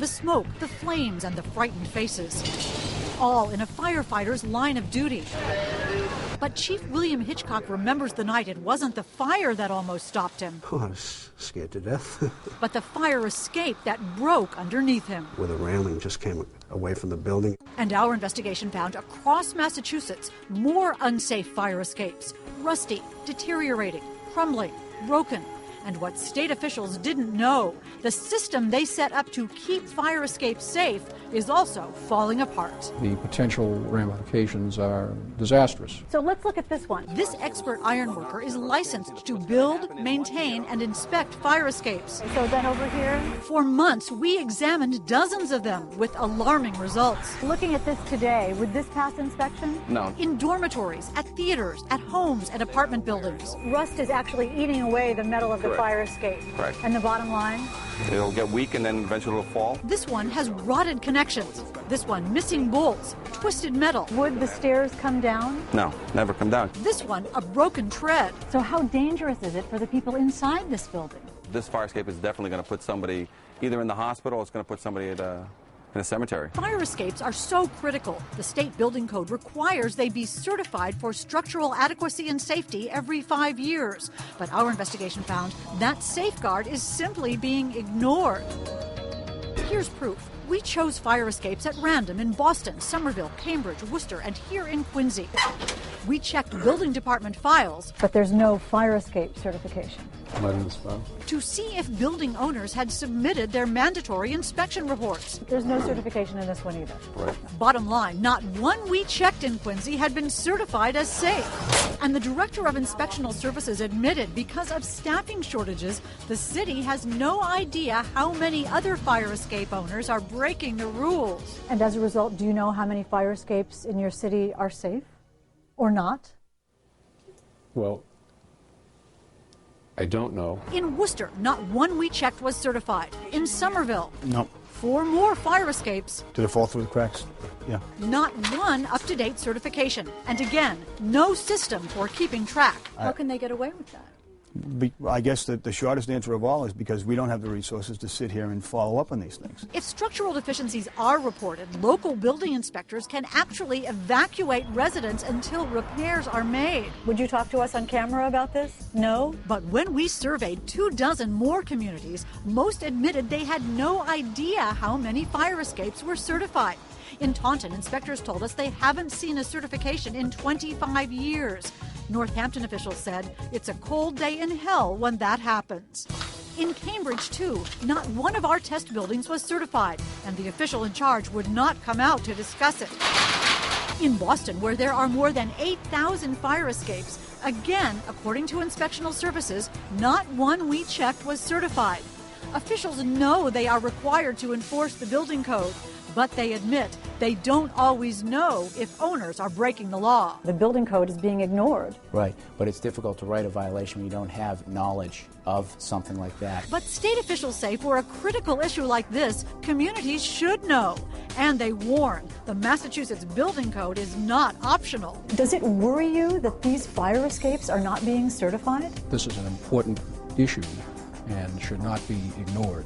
the smoke, the flames, and the frightened faces. All in a firefighter's line of duty. But Chief William Hitchcock remembers the night it wasn't the fire that almost stopped him. Oh, I was scared to death. But the fire escape that broke underneath him. Where the railing just came away from the building. And our investigation found across Massachusetts more unsafe fire escapes. Rusty, deteriorating, crumbling, broken. And what state officials didn't know, the system they set up to keep fire escapes safe is also falling apart. The potential ramifications are disastrous. So let's look at this one. This expert ironworker is licensed to build, maintain, and inspect fire escapes. So then over here? For months, we examined dozens of them with alarming results. Looking at this today, would this pass inspection? No. In dormitories, at theaters, at homes, and apartment buildings. Rust is actually eating away the metal of the fire escape. Correct. And the bottom line? It'll get weak and then eventually it'll fall. This one has rotted connections. This one missing bolts, twisted metal. Would the stairs come down? No, never come down. This one a broken tread. So how dangerous is it for the people inside this building? This fire escape is definitely going to put somebody either in the hospital or it's going to put somebody in a cemetery. Fire escapes are so critical. The state building code requires they be certified for structural adequacy and safety every 5 years. But our investigation found that safeguard is simply being ignored. Here's proof. We chose fire escapes at random in Boston, Somerville, Cambridge, Worcester, and here in Quincy. We checked building department files, but there's no fire escape certification. Not in this file. To see if building owners had submitted their mandatory inspection reports. There's no certification in this one either. Right. Bottom line, not one we checked in Quincy had been certified as safe. And the director of inspectional services admitted because of staffing shortages, the city has no idea how many other fire escape owners are breaking the rules. And as a result, do you know how many fire escapes in your city are safe or not? Well, I don't know. In Worcester, not one we checked was certified. In Somerville, no. 4 more fire escapes. Did it fall through the cracks? Yeah. Not one up-to-date certification. And again, no system for keeping track. How can they get away with that? I guess that the shortest answer of all is because we don't have the resources to sit here and follow up on these things. If structural deficiencies are reported, local building inspectors can actually evacuate residents until repairs are made. Would you talk to us on camera about this? No? But when we surveyed 24 more communities, most admitted they had no idea how many fire escapes were certified. In Taunton, inspectors told us they haven't seen a certification in 25 years. Northampton officials said it's a cold day in hell when that happens. In Cambridge, too, not one of our test buildings was certified, and the official in charge would not come out to discuss it. In Boston, where there are more than 8,000 fire escapes, again, according to inspectional services, not one we checked was certified. Officials know they are required to enforce the building code, but they admit they don't always know if owners are breaking the law. The building code is being ignored. Right, but it's difficult to write a violation when you don't have knowledge of something like that. But state officials say for a critical issue like this, communities should know. And they warn the Massachusetts building code is not optional. Does it worry you that these fire escapes are not being certified? This is an important issue and should not be ignored.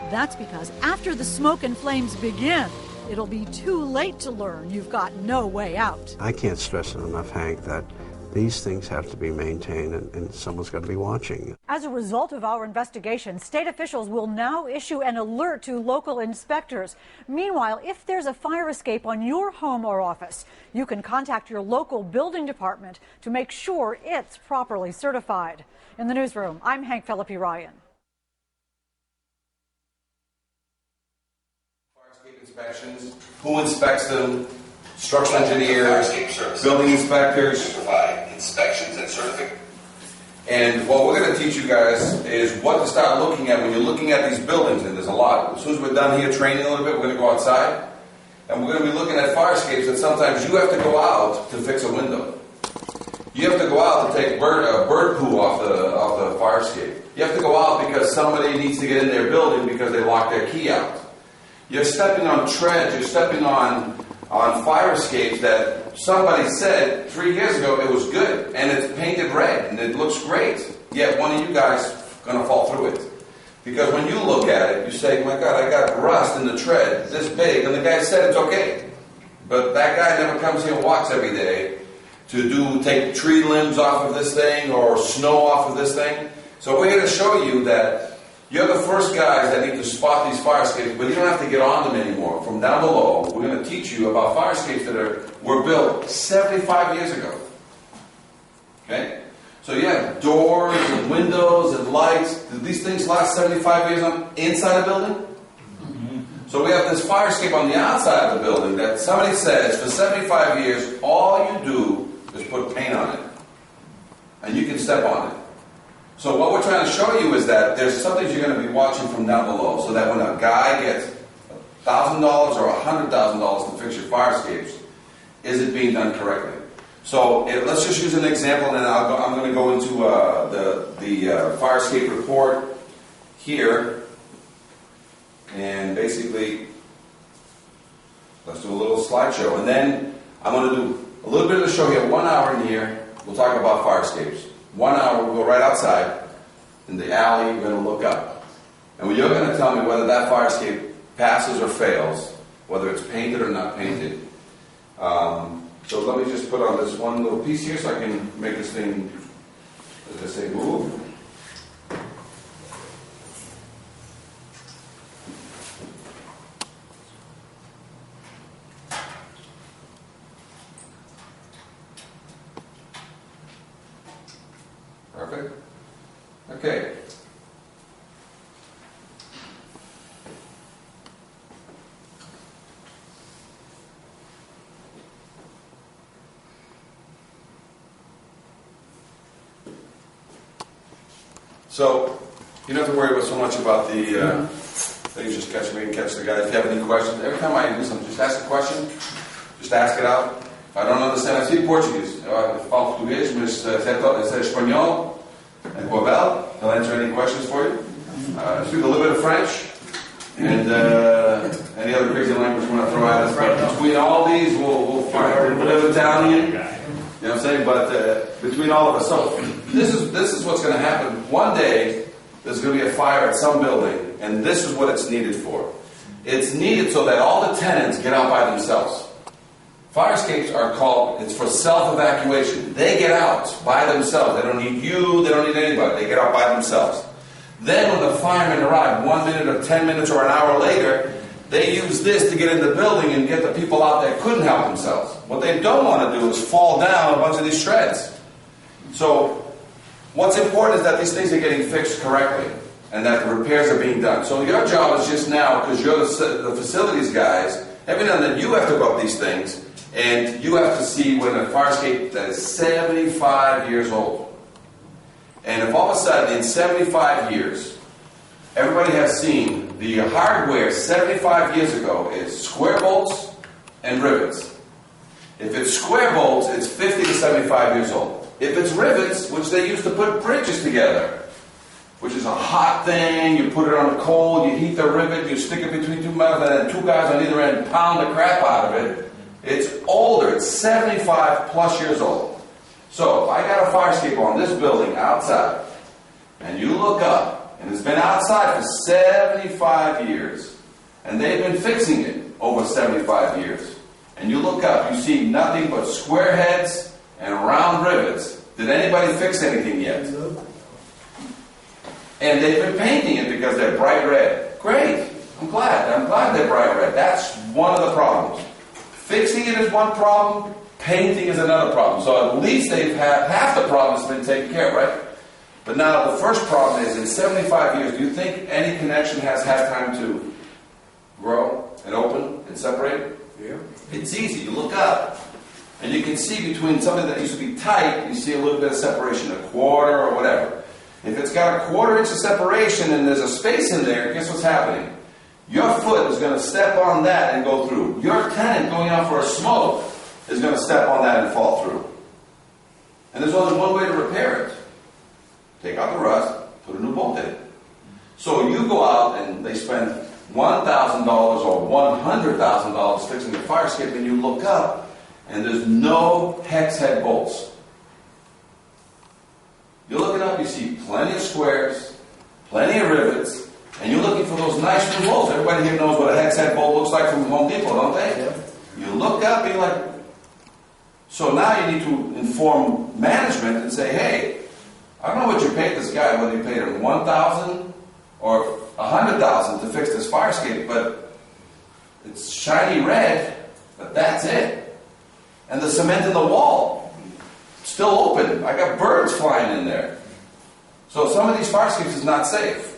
That's because after the smoke and flames begin, it'll be too late to learn you've got no way out. I can't stress it enough, Hank, that these things have to be maintained and someone's got to be watching. As a result of our investigation, state officials will now issue an alert to local inspectors. Meanwhile, if there's a fire escape on your home or office, you can contact your local building department to make sure it's properly certified. In the newsroom, I'm Hank Philippi Ryan. Inspections. Who inspects them? Structural engineers, building inspectors. Provide inspections and certificates. And what we're going to teach you guys is what to start looking at when you're looking at these buildings, and there's a lot. As soon as we're done here training a little bit, we're going to go outside, and we're going to be looking at fire escapes that sometimes you have to go out to fix a window. You have to go out to take bird poo off the fire escape. You have to go out because somebody needs to get in their building because they locked their key out. You're stepping on treads, you're stepping on fire escapes that somebody said 3 years ago it was good, and it's painted red, and it looks great. Yet one of you guys is going to fall through it. Because when you look at it, you say, my God, I got rust in the tread this big, and the guy said it's okay. But that guy never comes here and walks every day to take tree limbs off of this thing or snow off of this thing. So we're here to show you that you're the first guys that need to spot these fire escapes, but you don't have to get on them anymore. From down below, we're going to teach you about fire escapes that were built 75 years ago. Okay? So you have doors and windows and lights. Did these things last 75 years inside a building? So we have this fire escape on the outside of the building that somebody says for 75 years, all you do is put paint on it. And you can step on it. So what we're trying to show you is that there's some things you're going to be watching from down below, so that when a guy gets $1,000 or $100,000 to fix your fire escapes, is it being done correctly? So let's just use an example, and then I'm going to go into the fire escape report here. And basically, let's do a little slideshow. And then I'm going to do a little bit of the show here, 1 hour in here. We'll talk about fire escapes. 1 hour, we'll go right outside in the alley. We're going to look up. And you're going to tell me whether that fire escape passes or fails, whether it's painted or not painted. So let me just put on this one little piece here so I can make this thing, as I say, move. Perfect. Okay. So, you don't have to worry so much about the things. Just catch me and catch the guy. If you have any questions, every time I do something, just ask a question. Just ask it out. If I don't understand, I speak Portuguese. Eu falo português, mas se é espanhol, and Corbel, he'll answer any questions for you. Speak a little bit of French, and any other crazy language we want to throw at us. But between all these, we'll fire a little bit of Italian. You know what I'm saying? But between all of us, so this is what's going to happen. One day, there's going to be a fire at some building, and this is what it's needed for. It's needed so that all the tenants get out by themselves. Fire escapes are called, it's for self-evacuation. They get out by themselves. They don't need you, they don't need anybody. They get out by themselves. Then when the firemen arrive, 1 minute or 10 minutes or an hour later, they use this to get in the building and get the people out that couldn't help themselves. What they don't want to do is fall down a bunch of these shreds. So what's important is that these things are getting fixed correctly and that the repairs are being done. So your job is just now, because you're the facilities guys, every now and then you have to go up these things and you have to see when a fire escape that is 75 years old. And if all of a sudden in 75 years, everybody has seen the hardware 75 years ago is square bolts and rivets. If it's square bolts, it's 50 to 75 years old. If it's rivets, which they used to put bridges together, which is a hot thing, you put it on the coal, you heat the rivet, you stick it between two metals, and then two guys on either end pound the crap out of it. It's older, it's 75 plus years old. So if I got a fire escape on this building outside, and you look up, and it's been outside for 75 years, and they've been fixing it over 75 years, and you look up, you see nothing but square heads and round rivets. Did anybody fix anything yet? And they've been painting it because they're bright red. Great. I'm glad they're bright red. That's one of the problems. Fixing it is one problem, painting is another problem. So at least they've had half the problem has been taken care of, right? But now the first problem is, in 75 years, do you think any connection has had time to grow and open and separate? Yeah. It's easy. You look up and you can see between something that used to be tight, you see a little bit of separation, a quarter or whatever. If it's got a 1/4 inch of separation and there's a space in there, guess what's happening? Your foot is going to step on that and go through. Your tenant going out for a smoke is going to step on that and fall through. And there's only one way to repair it. Take out the rust, put a new bolt in it. So you go out and they spend $1,000 or $100,000 fixing the fire escape, and you look up and there's no hex head bolts. You look it up, you see plenty of squares, plenty of rivets, those nice new bolts. Everybody here knows what a hex head bolt looks like from Home Depot, don't they? Yeah. You look up and you're like, so now you need to inform management and say, hey, I don't know what you paid this guy, whether you paid him $1,000 or $100,000 to fix this fire escape, but it's shiny red, but that's it. And the cement in the wall, still open. I got birds flying in there. So some of these fire escapes is not safe.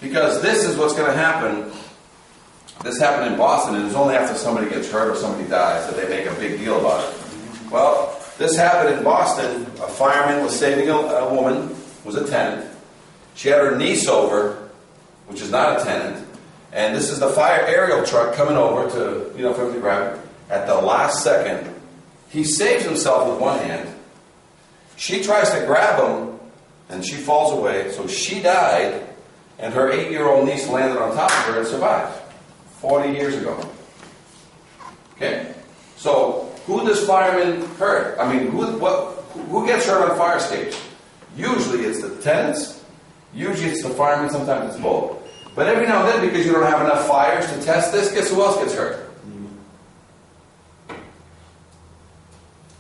Because this is what's going to happen. This happened in Boston, and it's only after somebody gets hurt or somebody dies that they make a big deal about it. Well, this happened in Boston. A fireman was saving a woman who was a tenant. She had her niece over, which is not a tenant, and this is the fire aerial truck coming over to, for him to grab it. At the last second, he saves himself with one hand. She tries to grab him, and she falls away, so she died, and her 8-year-old niece landed on top of her and survived 40 years ago. Okay? So, who does fireman hurt? I mean, who gets hurt on fire escapes? Usually it's the tenants, usually it's the firemen, sometimes it's both. But every now and then, because you don't have enough fires to test this, guess who else gets hurt?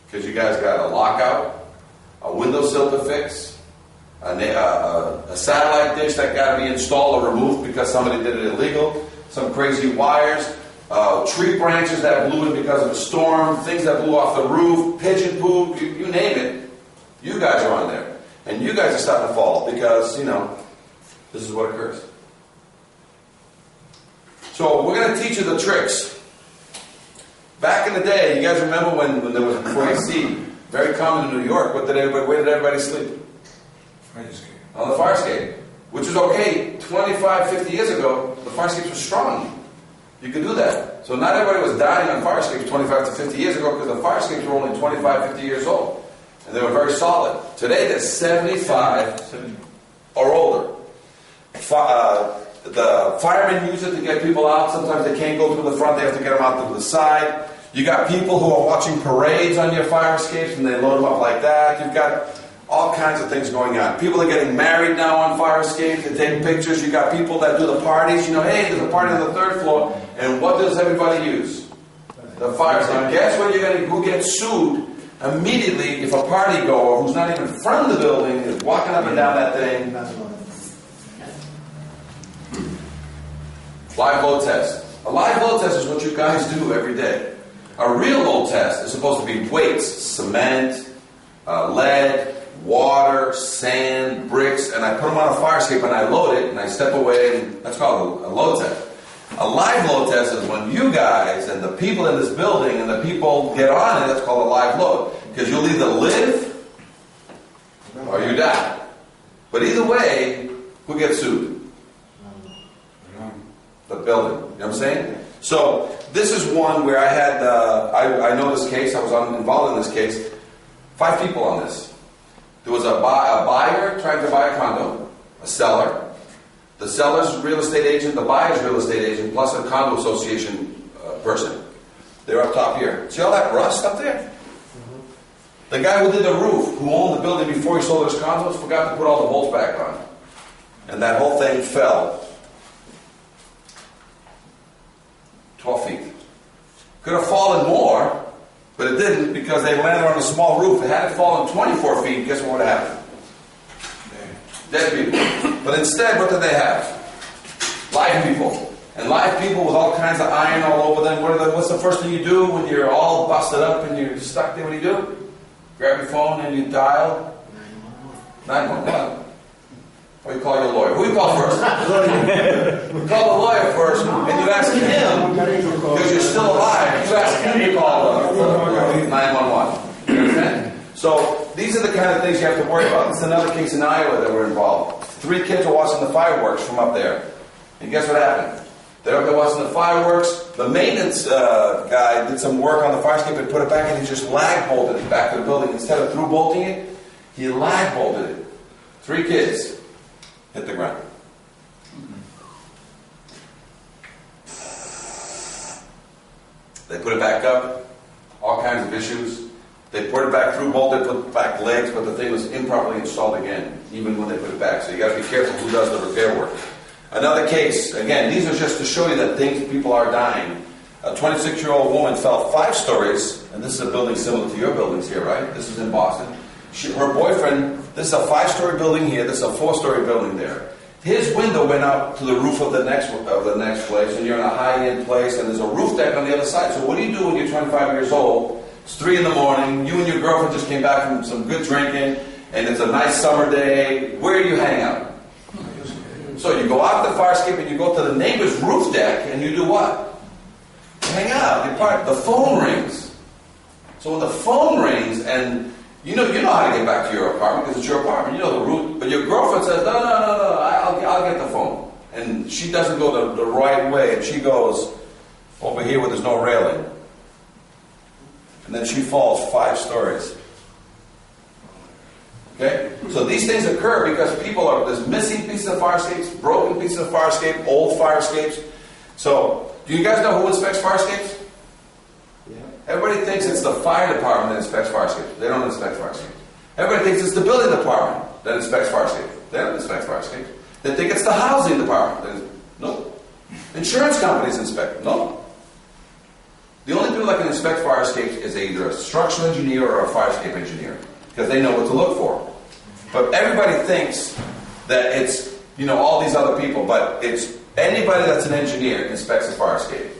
Because you guys got a lockout, a windowsill to fix, a satellite dish that got to be installed or removed because somebody did it illegal, some crazy wires, tree branches that blew in because of a storm, things that blew off the roof, pigeon poop, you name it. You guys are on there. And you guys are starting to fall because, this is what occurs. So we're going to teach you the tricks. Back in the day, you guys remember when there was before AC, very common in New York, where did everybody sleep? On the fire escape. Which is okay, 25, 50 years ago, the fire escapes were strong. You could do that. So not everybody was dying on fire escapes 25 to 50 years ago because the fire escapes were only 25, 50 years old. And they were very solid. Today they're 75 or older. The firemen use it to get people out. Sometimes they can't go through the front, they have to get them out through the side. You got people who are watching parades on your fire escapes and they load them up like that. You've got all kinds of things going on. People are getting married now on fire escapes. They take pictures. You got people that do the parties. Hey, there's a party on the 3rd floor. And what does everybody use? The fire escape. Guess who gets sued immediately if a party goer who's not even from the building is walking up and down that thing? Live load test. A live load test is what you guys do every day. A real load test is supposed to be weights, cement, lead, water, sand, bricks, and I put them on a fire escape and I load it and I step away, and that's called a load test. A live load test is when you guys and the people in this building and the people get on it. That's called a live load, because you'll either live or you die. But either way, who gets sued? The building. You know what I'm saying? So this is one where I had, I know this case, I was involved in this case, 5 people on this. There was a buyer trying to buy a condo, a seller, the seller's real estate agent, the buyer's real estate agent, plus a condo association person. They're up top here. See all that rust up there? Mm-hmm. The guy who did the roof, who owned the building before he sold his condos, forgot to put all the bolts back on. And that whole thing fell 12 feet. Could have fallen more, but it didn't because they landed on a small roof. Had it fallen 24 feet, guess what would have happened? Dead people. But instead, what did they have? Live people. And live people with all kinds of iron all over them. What's the first thing you do when you're all busted up and you're stuck there? What do you do? Grab your phone and you dial 911. Or you call your lawyer. Who do you call first? You call the lawyer first, and you ask him, because you're still alive, you ask him to call 911. You understand? So these are the kind of things you have to worry about. This is another case in Iowa that were involved. 3 kids were watching the fireworks from up there. And guess what happened? They're up there watching the fireworks. The maintenance guy did some work on the fire escape and put it back, and he just lag bolted it back to the building. Instead of through bolting it, he lag bolted it. 3 kids hit the ground. They put it back up, all kinds of issues. They put it back through, bolted, put back legs, but the thing was improperly installed again, even when they put it back. So you got to be careful who does the repair work. Another case, again, these are just to show you that people are dying. A 26-year-old woman fell 5 stories, and this is a building similar to your buildings here, right? This is in Boston. Her boyfriend, this is a 5-story building here, this is a 4-story building there. His window went out to the roof of the next place, and you're in a high-end place, and there's a roof deck on the other side. So what do you do when you're 25 years old? It's 3 in the morning, you and your girlfriend just came back from some good drinking, and it's a nice summer day. Where do you hang out? So you go out the fire escape and you go to the neighbor's roof deck, and you do what? Hang out. The phone rings. So when the phone rings, and you know how to get back to your apartment because it's your apartment. You know the route. But your girlfriend says, no, I'll get the phone. And she doesn't go the right way, and she goes over here where there's no railing. And then she falls 5 stories. Okay? So these things occur because there's missing pieces of fire escapes, broken pieces of fire escape, old fire escapes. So, do you guys know who inspects fire escapes? Yeah. Everybody thinks it's the fire department that inspects fire escapes. They don't inspect fire escapes. Everybody thinks it's the building department that inspects fire escapes. They don't inspect fire escapes. They think it's the housing department. No. Insurance companies inspect. No. The only people that can inspect fire escapes is either a structural engineer or a fire escape engineer because they know what to look for. But everybody thinks that it's, all these other people, but it's anybody that's an engineer inspects a fire escape.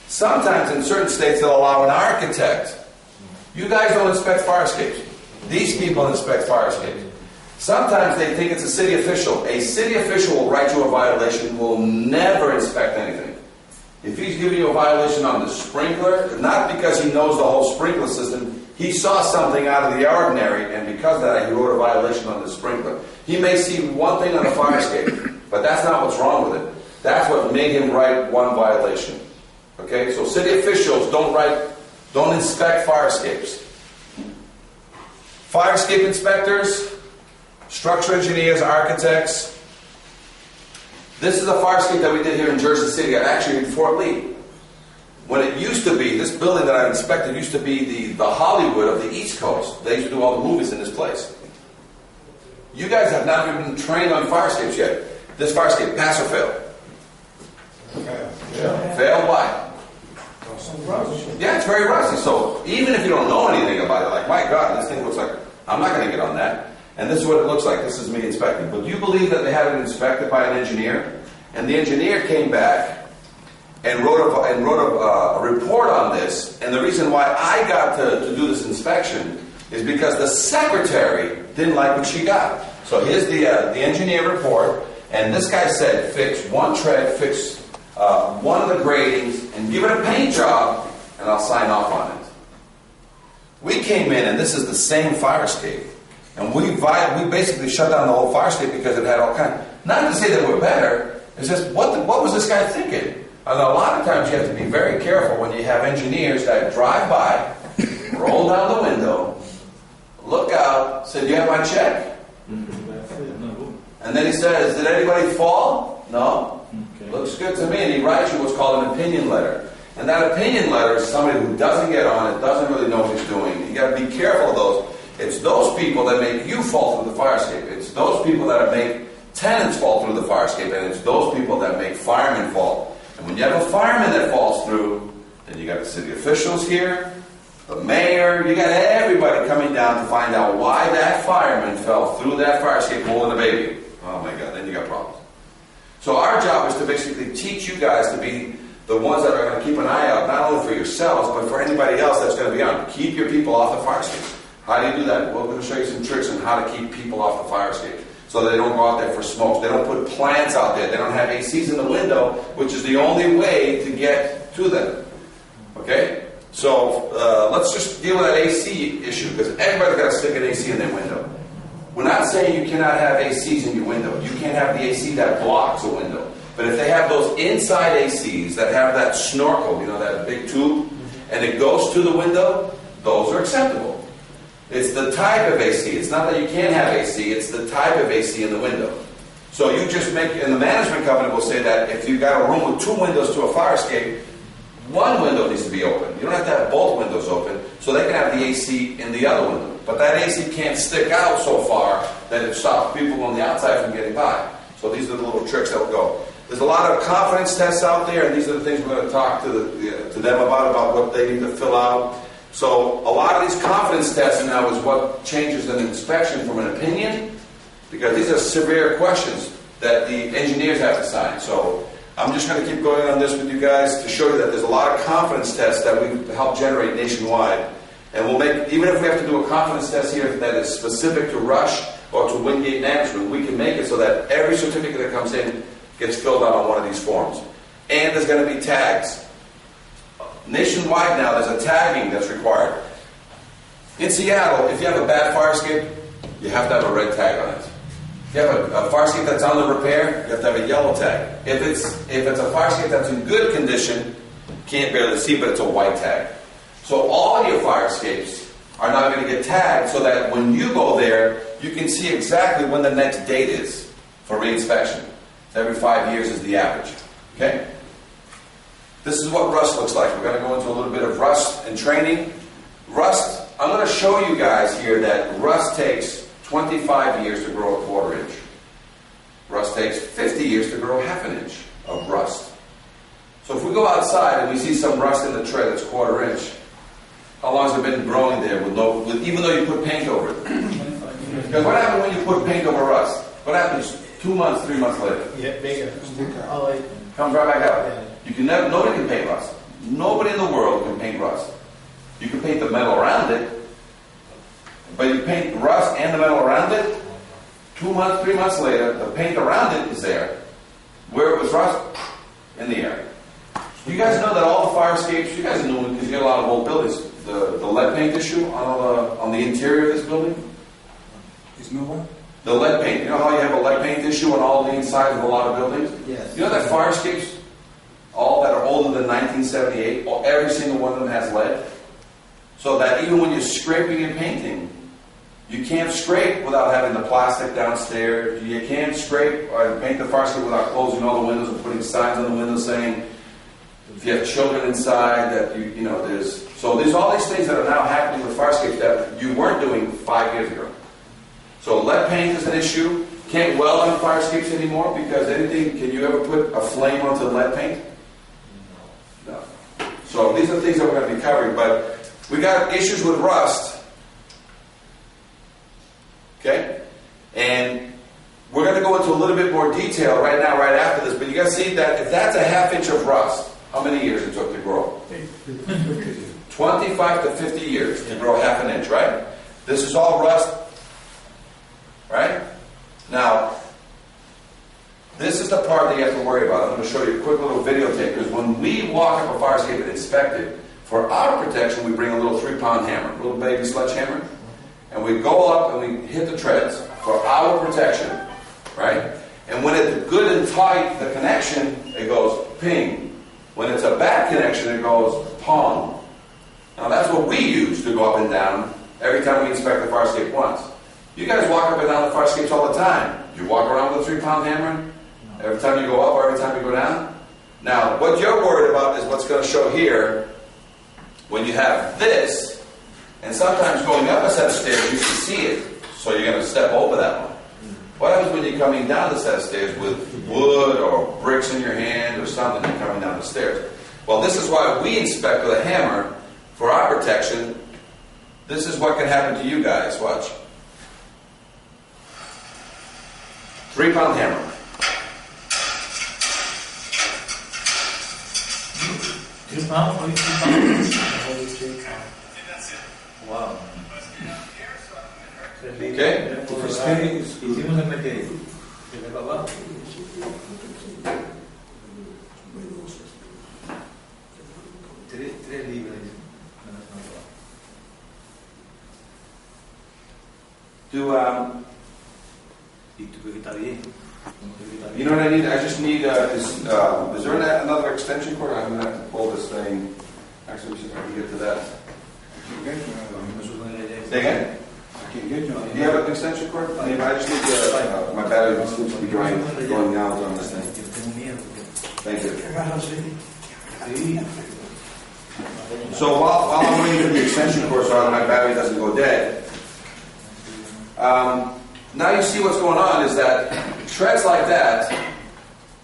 Sometimes in certain states they'll allow an architect. You guys don't inspect fire escapes. These people inspect fire escapes. Sometimes they think it's a city official. A city official will write you a violation, will never inspect anything. If he's giving you a violation on the sprinkler, not because he knows the whole sprinkler system, he saw something out of the ordinary, and because of that he wrote a violation on the sprinkler. He may see one thing on the fire escape, but that's not what's wrong with it. That's what made him write one violation. Okay, so city officials don't inspect fire escapes. Fire escape inspectors, structural engineers, architects. This is a fire escape that we did here in Jersey City, actually in Fort Lee. When it used to be, this building that I inspected used to be the Hollywood of the East Coast. They used to do all the movies in this place. You guys have not even been trained on fire escapes yet. This fire escape, pass or fail? Yeah. Fail? Why? Yeah, it's very rusty. So even if you don't know anything about it, like, my God, this thing looks like, I'm not going to get on that. And this is what it looks like. This is me inspecting. But do you believe that they had it inspected by an engineer? And the engineer came back and wrote a report on this. And the reason why I got to do this inspection is because the secretary didn't like what she got. So here's the engineer report. And this guy said, fix one tread, fix one of the gratings, and give it a paint job, and I'll sign off on it. We came in, and this is the same fire escape. And we basically shut down the whole fire escape because it had all kinds. Not to say that we're better, it's just, what was this guy thinking? And a lot of times you have to be very careful when you have engineers that drive by, roll down the window, look out, say, do you have my check? And then he says, did anybody fall? No. Okay. Looks good to me. And he writes you what's called an opinion letter. And that opinion letter is somebody who doesn't get on it, doesn't really know what he's doing. You got to be careful of those. It's those people that make you fall through the fire escape. It's those people that make tenants fall through the fire escape. And it's those people that make firemen fall. And when you have a fireman that falls through, then you got the city officials here, the mayor, you got everybody coming down to find out why that fireman fell through that fire escape holding a baby. Oh my God, then you got problems. So our job is to basically teach you guys to be the ones that are going to keep an eye out, not only for yourselves, but for anybody else that's going to be on. Keep your people off the fire escape. How do you do that? We're going to show you some tricks on how to keep people off the fire escape so they don't go out there for smokes. They don't put plants out there. They don't have ACs in the window, which is the only way to get to them. Okay? So let's just deal with that AC issue, because everybody's got to stick an AC in their window. We're not saying you cannot have ACs in your window. You can't have the AC that blocks a window. But if they have those inside ACs that have that snorkel, that big tube, and it goes to the window, those are acceptable. It's the type of AC. It's not that you can't have AC, it's the type of AC in the window. So you just and the management company will say that if you've got a room with 2 windows to a fire escape, one window needs to be open. You don't have to have both windows open, so they can have the AC in the other window. But that AC can't stick out so far that it stops people on the outside from getting by. So these are the little tricks that will go. There's a lot of confidence tests out there, and these are the things we're going to talk to them about what they need to fill out. So a lot of these confidence tests now is what changes an inspection from an opinion, because these are severe questions that the engineers have to sign. So I'm just going to keep going on this with you guys to show you that there's a lot of confidence tests that we help generate nationwide. And we'll make, even if we have to do a confidence test here that is specific to Rush or to Wingate Management, we can make it so that every certificate that comes in gets filled out on one of these forms. And there's going to be tags. Nationwide now, there's a tagging that's required. In Seattle, if you have a bad fire escape, you have to have a red tag on it. If you have a fire escape that's under repair, you have to have a yellow tag. If it's a fire escape that's in good condition, can't barely see, but it's a white tag. So all your fire escapes are now going to get tagged so that when you go there, you can see exactly when the next date is for reinspection. So every 5 years is the average. Okay? This is what rust looks like. We're going to go into a little bit of rust and training. Rust, I'm going to show you guys here that rust takes 25 years to grow a 1/4 inch. Rust takes 50 years to grow 1/2 inch of rust. So if we go outside and we see some rust in the tread that's 1/4 inch, how long has it been growing there even though you put paint over it? Because what happens when you put paint over rust? What happens 2 months, 3 months later? Yeah, bigger. Comes right back out. You can never, nobody can paint rust. Nobody in the world can paint rust. You can paint the metal around it, but you paint rust and the metal around it, 2 months, 3 months later, the paint around it is there. Where it was rust, in the air. You guys know that all the fire escapes, you guys know because you get a lot of old buildings, the lead paint issue on the interior of this building? Is no one? The lead paint. You know how you have a lead paint issue on all the insides of a lot of buildings? Yes. You know that fire escapes, all that are older than 1978, every single one of them has lead? So that even when you're scraping and painting, you can't scrape without having the plastic downstairs. You can't scrape or paint the fire escape without closing all the windows and putting signs on the windows saying, if you have children inside, that there's all these things that are now happening with fire escapes that you weren't doing 5 years ago. So lead paint is an issue. Can't weld on fire escapes anymore because can you ever put a flame onto lead paint? No. So these are things that we're going to be covering, but we got issues with rust. Okay? And we're going to go into a little bit more detail right now, right after this, but you got to see that if that's a 1/2 inch of rust, how many years it took to grow? 25 to 50 years to grow 1/2 inch, right? This is all rust, right? Now, this is the part that you have to worry about. I'm going to show you a quick little videotape, because when we walk up a fire escape and inspect it, for our protection, we bring a little 3-pound hammer, a little baby sledgehammer, and we go up and we hit the treads for our protection, right? And when it's good and tight, the connection, it goes ping. When it's a bad connection, it goes pong. Now that's what we use to go up and down every time we inspect the fire escape once. You guys walk up and down the fire escapes all the time. You walk around with a 3-pound hammer every time you go up or every time you go down. Now, what you're worried about is what's going to show here when you have this, and sometimes going up a set of stairs, you can see it, so you're going to step over that one. What happens when you're coming down the set of stairs with wood or bricks in your hand or something, you're coming down the stairs? Well, this is why we inspect with a hammer for our protection. This is what can happen to you guys. Watch. 3-pound hammer. Wow. Okay? Hicimos el meteorito. Tres libras. You know what I need? I just need, is there another extension cord? I'm going to have to pull this thing. Actually, I can get to that. Say again? Do you have an extension cord? I just need my battery seems to be going out on this thing. Thank you. So while I'm waiting for the extension cord so my battery doesn't go dead, now you see what's going on is that treads like that,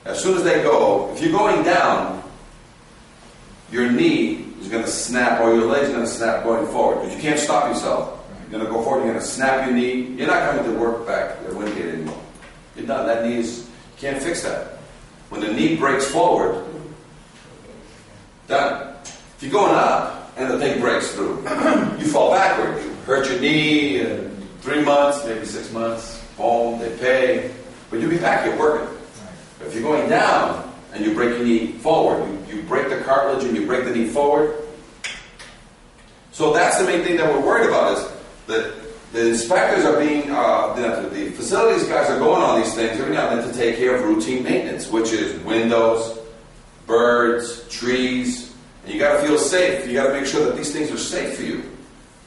as soon as they go, if you're going down, your knee is going to snap, or your leg's going to snap going forward, because you can't stop yourself. You're going to go forward, you're going to snap your knee. You're not coming to work back at Wingate anymore. You're done. That knee is, you can't fix that. When the knee breaks forward, done. If you're going up and the thing breaks through, you fall backward. You hurt your knee in 3 months, maybe 6 months. Boom, they pay. But you'll be back here working. But if you're going down and you break your knee forward, you break the cartilage and you break the knee forward. So that's the main thing that we're worried about, is that the inspectors are being, the facilities guys are going on these things every now and then to take care of routine maintenance, which is windows, birds, trees, and you got to feel safe. You got to make sure that these things are safe for you.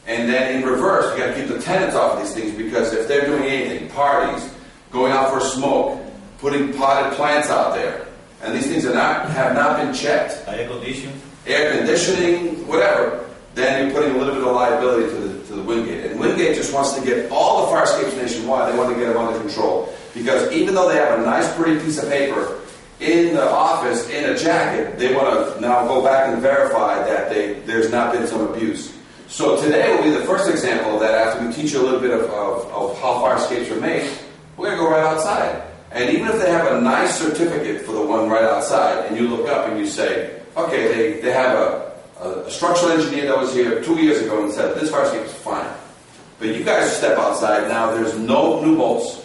And then in reverse, you got to keep the tenants off of these things, because if they're doing anything, parties, going out for a smoke, putting potted plants out there, and these things have not been checked, air conditioning, whatever, then you're putting a little bit of liability to the Wingate. And Wingate just wants to get all the fire escapes nationwide. They want to get them under control, because even though they have a nice, pretty piece of paper in the office in a jacket, they want to now go back and verify that there's not been some abuse. So today will be the first example of that. After we teach you a little bit of how fire escapes are made, we're going to go right outside. And even if they have a nice certificate for the one right outside, and you look up and you say, okay, they have a structural engineer that was here 2 years ago and said, this fire escape is fine. But you guys step outside now, there's no new bolts.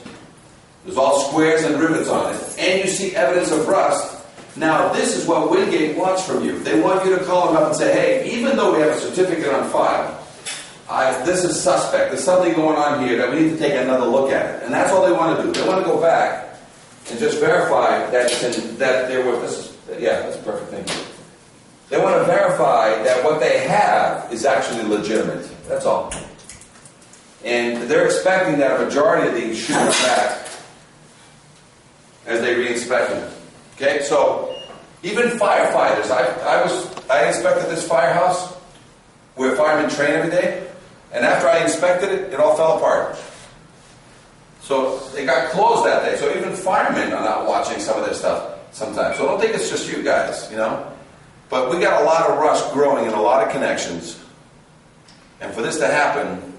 There's all squares and rivets on it. And you see evidence of rust. Now, this is what Wingate wants from you. They want you to call them up and say, hey, even though we have a certificate on file, this is suspect. There's something going on here that we need to take another look at it. And that's all they want to do. They want to go back and just verify that that's a perfect thing. They want to verify that what they have is actually legitimate. That's all. And they're expecting that a majority of these should come back as they re-inspect them. Okay, so even firefighters, I inspected this firehouse where firemen train every day, and after I inspected it, it all fell apart. So they got closed that day. So even firemen are not watching some of their stuff sometimes. So I don't think it's just you guys, you know. But we got a lot of rust growing in a lot of connections. And for this to happen,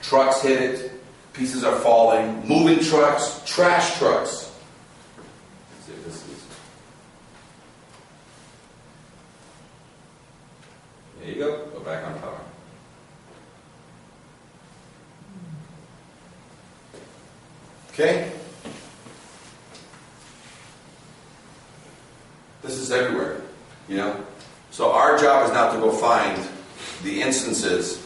trucks hit it, pieces are falling, moving trucks, trash trucks. Let's see if this is. There you go. Go back on power. Okay? This is everywhere, you know? So our job is not to go find the instances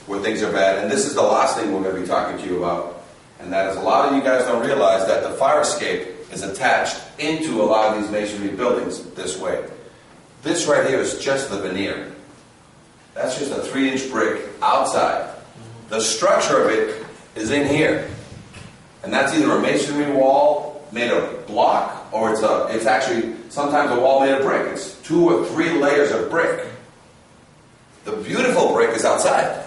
where things are bad, and this is the last thing we're going to be talking to you about, and that is a lot of you guys don't realize that the fire escape is attached into a lot of these masonry buildings this way. This right here is just the veneer. That's just a 3-inch brick outside. The structure of it is in here, and that's either a masonry wall made of block, or it's actually sometimes a wall made of brick. It's 2 or 3 layers of brick. The beautiful brick is outside.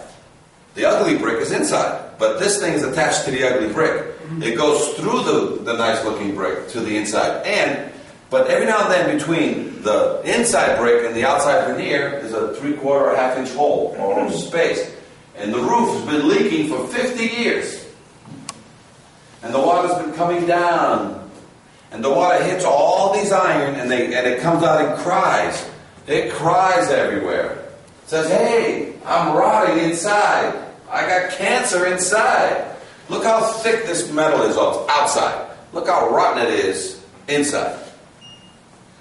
The ugly brick is inside. But this thing is attached to the ugly brick. It goes through the nice looking brick to the inside. But every now and then between the inside brick and the outside veneer is a 3/4 or a 1/2 inch hole or space. And the roof has been leaking for 50 years. And the water's been coming down. And the water hits all these iron, and it comes out and cries. It cries everywhere. It says, hey, I'm rotting inside. I got cancer inside. Look how thick this metal is outside. Look how rotten it is inside.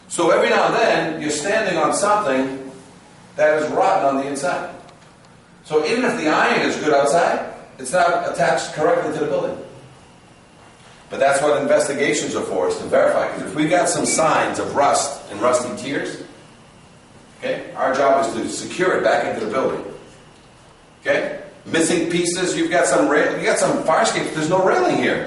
So every now and then, you're standing on something that is rotten on the inside. So even if the iron is good outside, it's not attached correctly to the building. But that's what investigations are for, is to verify. Because if we got some signs of rust and rusty tiers, okay, our job is to secure it back into the building. Okay? Missing pieces, you've got some fire escapes, there's no railing here.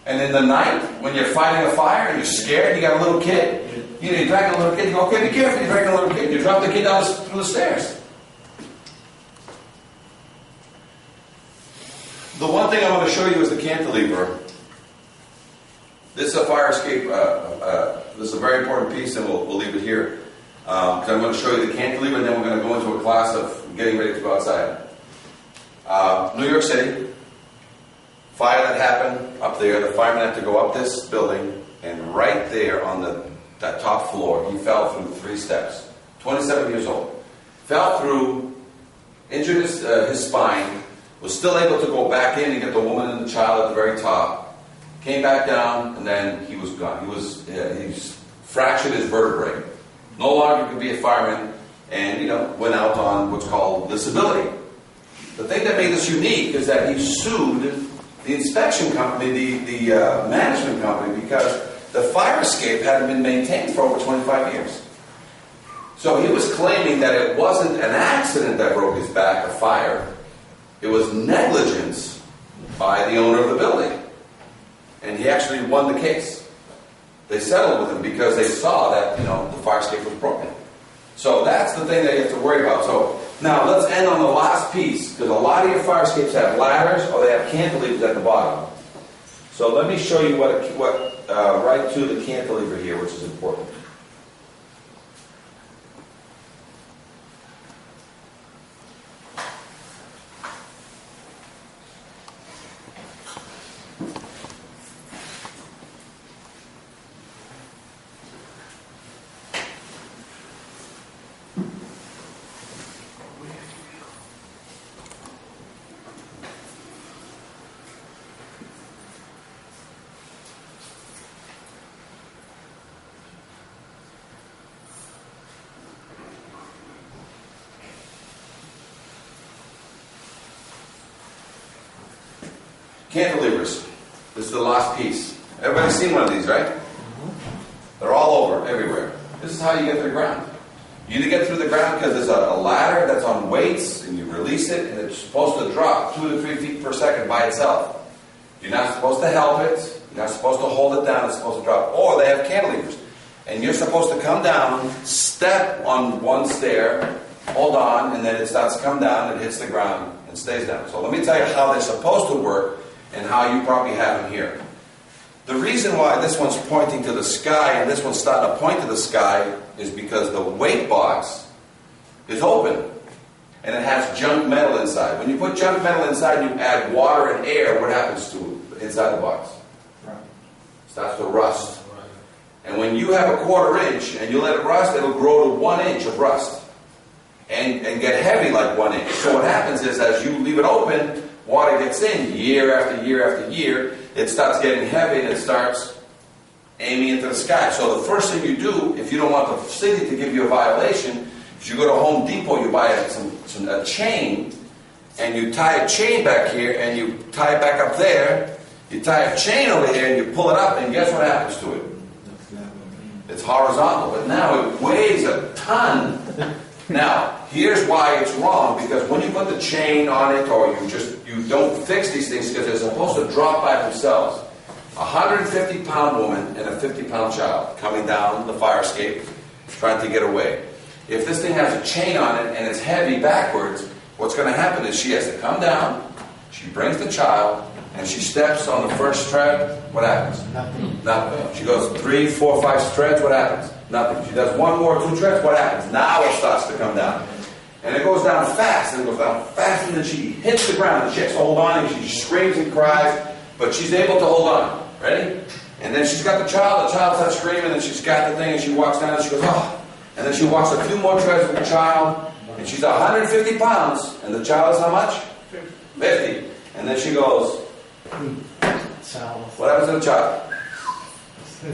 And in the night, when you're fighting a fire and you're scared, you got a little kid, you're dragging a little kid, you go, okay, be careful, you're dragging a little kid, you drop the kid down through the stairs. The one thing I want to show you is the cantilever. This is a fire escape. This is a very important piece, and we'll leave it here. Because I'm going to show you the cantilever, and then we're going to go into a class of getting ready to go outside. New York City, fire that happened up there. The fireman had to go up this building, and right there on that top floor, he fell through 3 steps. 27 years old. Fell through, injured his spine, was still able to go back in and get the woman and the child at the very top. Came back down, and then he was gone. He fractured his vertebrae. No longer could be a fireman, and went out on what's called disability. The thing that made this unique is that he sued the inspection company, the management company, because the fire escape hadn't been maintained for over 25 years. So he was claiming that it wasn't an accident that broke his back, a fire. It was negligence by the owner of the building. And he actually won the case. They settled with him because they saw that, the fire escape was broken. So that's the thing that you have to worry about. So now let's end on the last piece, because a lot of your fire escapes have ladders or they have cantilevers at the bottom. So let me show you what right to the cantilever here, which is important. Cantilevers. This is the last piece. Everybody's seen one of these, right? They're all over, everywhere. This is how you get to the ground. You either get through the ground because there's a ladder that's on weights, and you release it, and it's supposed to drop 2 to 3 feet per second by itself. You're not supposed to help it. You're not supposed to hold it down. It's supposed to drop. Or they have cantilevers. And you're supposed to come down, step on one stair, hold on, and then it starts to come down, it hits the ground, and stays down. So let me tell you how they're supposed to work, and how you probably have them here. The reason why this one's pointing to the sky and this one's starting to point to the sky is because the weight box is open and it has junk metal inside. When you put junk metal inside and you add water and air, what happens to it inside the box? It starts to rust. And when you have a 1/4 inch and you let it rust, it'll grow to 1 inch of rust and get heavy like 1 inch. So what happens is as you leave it open, water gets in year after year after year, it starts getting heavy and it starts aiming into the sky. So the first thing you do, if you don't want the city to give you a violation, is you go to Home Depot, you buy a chain, and you tie a chain back here, and you tie it back up there, you tie a chain over here, and you pull it up, and guess what happens to it? It's horizontal, but now it weighs a ton. Now, here's why it's wrong, because when you put the chain on it, or you don't fix these things, because they're supposed to drop by themselves. A 150-pound woman and a 50-pound child coming down the fire escape, trying to get away. If this thing has a chain on it and it's heavy backwards, what's going to happen is she has to come down, she brings the child, and she steps on the first tread, what happens? Nothing. She goes 3, 4, 5 treads, what happens? Nothing. She does 1 more, 2 treads, what happens? Now it starts to come down. And it goes down fast, and it goes down fast, and then she hits the ground, and she has to hold on, and she screams and cries, but she's able to hold on. Ready? And then she's got the child starts screaming, and she's got the thing, and she walks down, and she goes, oh. And then she walks a few more treads with the child, and she's 150 pounds, and the child is how much? 50. And then she goes, what happens to the child?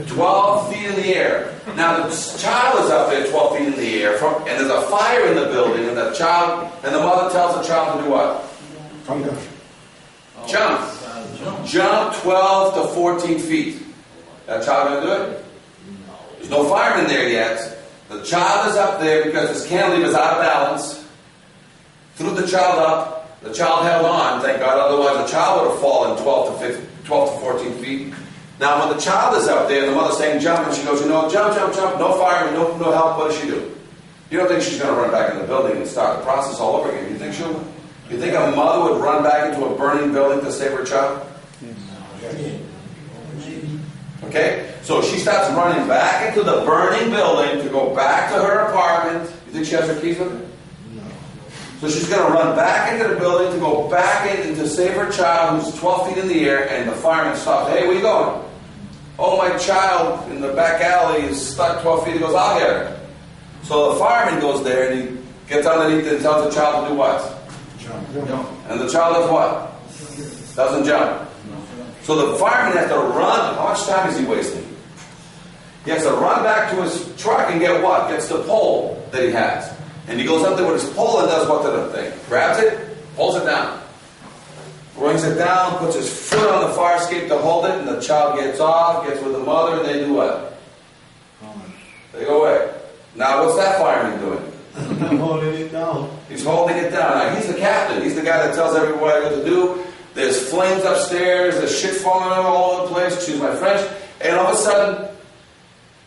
12 feet in the air. Now the child is up there 12 feet in the air, and there's a fire in the building, and the mother tells the child to do what? Jump. Jump 12 to 14 feet. That child going to do it? There's no fireman there yet. The child is up there because his cantilever is out of balance. Threw the child up. The child held on, thank God. Otherwise, the child would have fallen 12 to 14 feet. Now, when the child is up there, the mother's saying jump, and she goes, jump, jump, jump. No fireman, no help. What does she do? You don't think she's going to run back in the building and start the process all over again? You think a mother would run back into a burning building to save her child? Okay? So she starts running back into the burning building to go back to her apartment. You think she has her keys with her? So she's going to run back into the building to go back in to save her child who's 12 feet in the air, and the fireman stops. Hey, where you going? Oh, my child in the back alley is stuck 12 feet. He goes, I'll get her. So the fireman goes there and he gets underneath it and tells the child to do what? Jump. And the child does what? Doesn't jump. So the fireman has to run. How much time is he wasting? He has to run back to his truck and get what? Gets the pole that he has. And he goes up there with his pole and does what to the thing? Grabs it, pulls it down. Brings it down, puts his foot on the fire escape to hold it, and the child gets off, gets with the mother, and they do what? They go away. Now what's that fireman doing? I'm holding it down. He's holding it down. Now he's the captain. He's the guy that tells everybody what to do. There's flames upstairs, there's shit falling all over the place, excuse my French. And all of a sudden,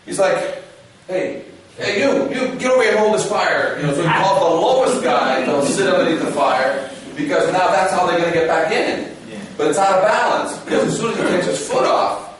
he's like, hey, you get over here and hold this fire. You know, so he calls the lowest guy to sit underneath the fire, because now that's how they're going to get back in. Yeah. But it's out of balance, because as soon as he takes his foot off,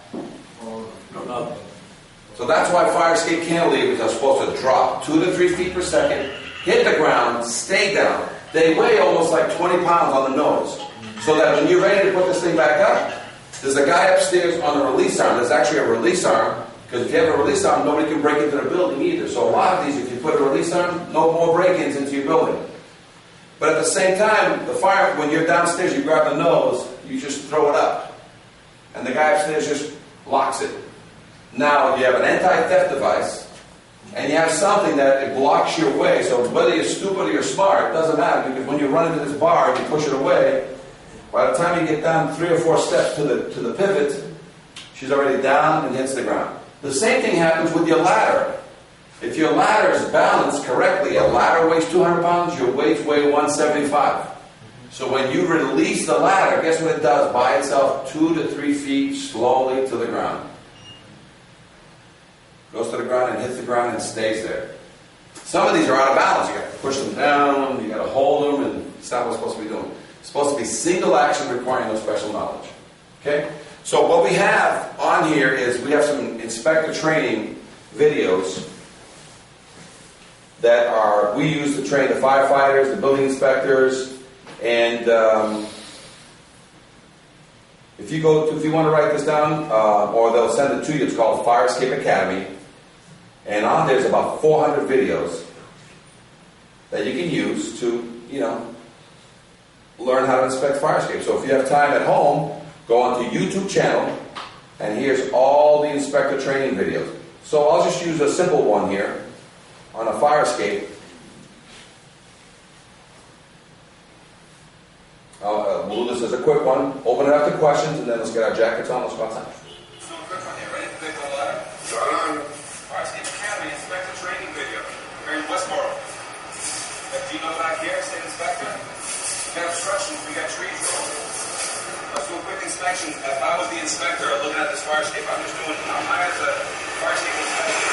so that's why fire escape cantilevers are supposed to drop 2 to 3 feet per second, hit the ground, stay down. They weigh almost like 20 pounds on the nose. So that when you're ready to put this thing back up, there's a guy upstairs on the release arm. There's actually a release arm, because if you have a release arm, nobody can break into the building either. So a lot of these, if you put a release arm, no more break-ins into your building. But at the same time, the fire, when you're downstairs, you grab the nose, you just throw it up. And the guy upstairs just locks it. Now you have an anti-theft device, and you have something that it blocks your way. So whether you're stupid or you're smart, it doesn't matter, because when you run into this bar and you push it away, by the time you get down 3 or 4 steps to the pivot, she's already down and hits the ground. The same thing happens with your ladder. If your ladder is balanced correctly, a ladder weighs 200 pounds, your weights weigh 175. So when you release the ladder, guess what it does? By itself, 2 to 3 feet slowly to the ground. Goes to the ground and hits the ground and stays there. Some of these are out of balance. You got to push them down, you got to hold them, and it's not what it's supposed to be doing. It's supposed to be single action requiring no special knowledge. Okay? So what we have on here is we have some inspector training videos that we use to train the firefighters, the building inspectors, and if you want to write this down, or they'll send it to you, it's called Fire Escape Academy, and on there's about 400 videos that you can use to, learn how to inspect fire escapes. So if you have time at home, go onto YouTube channel, and here's all the inspector training videos. So I'll just use a simple one here on a fire escape. We'll do this as a quick one. Open it up to questions, and then let's get our jackets on. Let's go outside. So quick one here. Ready? Click on the ladder. Fire Escape Academy Inspector Training Video. Here in Westboro. Got Gino back here, State Inspector. We got obstructions. We got trees rolling. Let's do a quick inspection. If I was the inspector looking at this fire escape, I'm just doing, I'm hired as a fire escape inspector.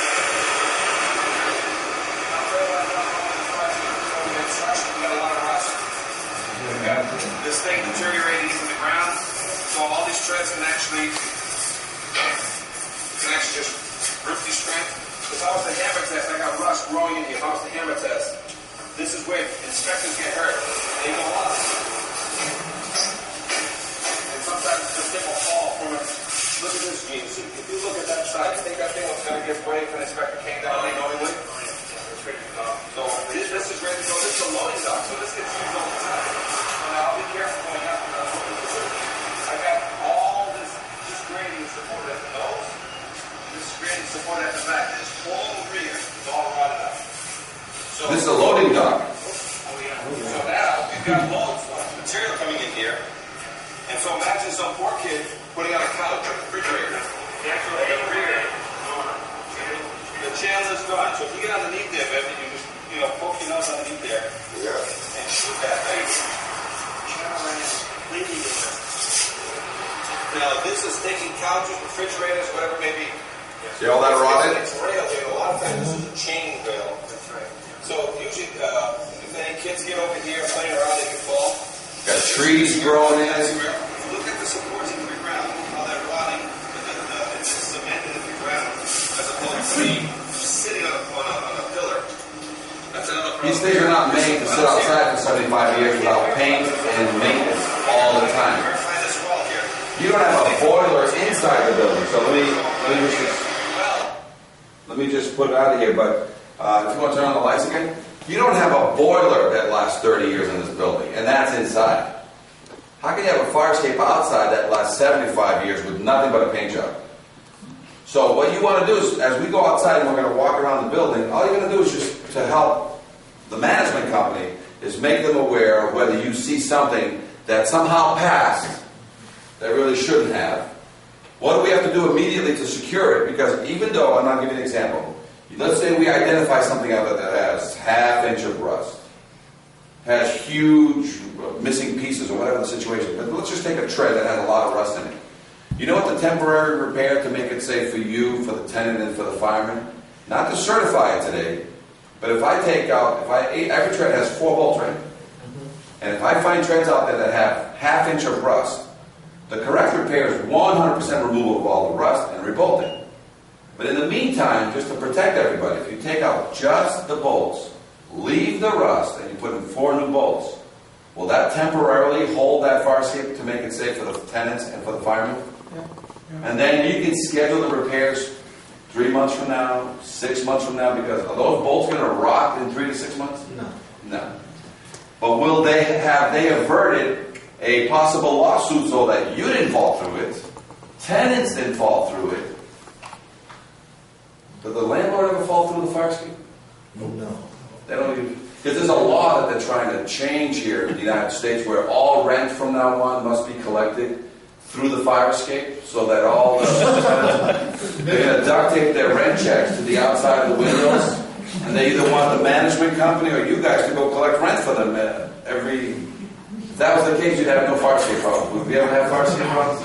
I'm realizing I'm on this fire escape. So we got obstruction. We got a lot of rust. We got this thing deteriorating into the ground. So all these treads can actually just rip these strands. If I was the hammer test, I got rust growing in here. If I was the hammer test, this is where inspectors get hurt. They go up. And sometimes the thing will fall from it. Look at this, Gene. See, if you look at that side, you think that thing was going to give way if an inspector came down knowingly? So this is ready to go. This is a loading dock, so this gets used all the time. So now I'll be careful going out. I got all this grading support at the nose. This grading support at the back. This whole rear is all rotted out. So This is a loading dock. So now we've got loads of material coming in here. And so imagine some poor kid putting on a couch or a refrigerator. The actual rear, the channel is gone. So if you get underneath there, baby, you just poke your nose underneath there and shoot that thing. Now this is taking couches, refrigerators, whatever it may be. See all that rotted? It's rail, dude. A lot of times this is a chain rail. That's right. So usually, if any kids get over here playing around, they can fall. Got trees growing in it. Look at the supports into the ground, how they're rotting. It's cement. see sitting on a pillar. That's another problem. These things are not made to sit outside for 75 years without paint and maintenance all the time. You don't have a boiler inside the building, so let me just put it out of here. But if you want to turn on the lights again, you don't have a boiler that lasts 30 years in this building, and that's inside. How can you have a fire escape outside that lasts 75 years with nothing but a paint job? So what you want to do is, as we go outside and we're going to walk around the building, all you're going to do is just to help the management company is make them aware of whether you see something that somehow passed that really shouldn't have. What do we have to do immediately to secure it? Because even though, and I'll give you an example. Let's say we identify something out there that has ½ inch of rust, has huge missing pieces or whatever the situation. But let's just take a tread that has a lot of rust in it. You know what the temporary repair to make it safe for you, for the tenant, and for the fireman? Not to certify it today, but if I take out, every tread has 4 bolts, right? And if I find treads out there that have ½ inch of rust, the correct repair is 100% removal of all the rust and rebolting. But in the meantime, just to protect everybody, if you take out just the bolts, leave the rust, and you put in 4 new bolts, will that temporarily hold that fire escape to make it safe for the tenants and for the firemen? Yeah. And then you can schedule the repairs 3 months from now, 6 months from now, because are those bolts going to rot in 3 to 6 months? No. But will they averted a possible lawsuit so that you didn't fall through it, tenants didn't fall through it? Did the landlord ever fall through the fire escape? No. They don't even, because there's a law that they're trying to change here in the United States where all rent from now on must be collected through the fire escape, so that all the they're going to duct tape their rent checks to the outside of the windows, and they either want the management company or you guys to go collect rent for them every. If that was the case, you'd have no fire escape problems. Would we ever have fire escape problems?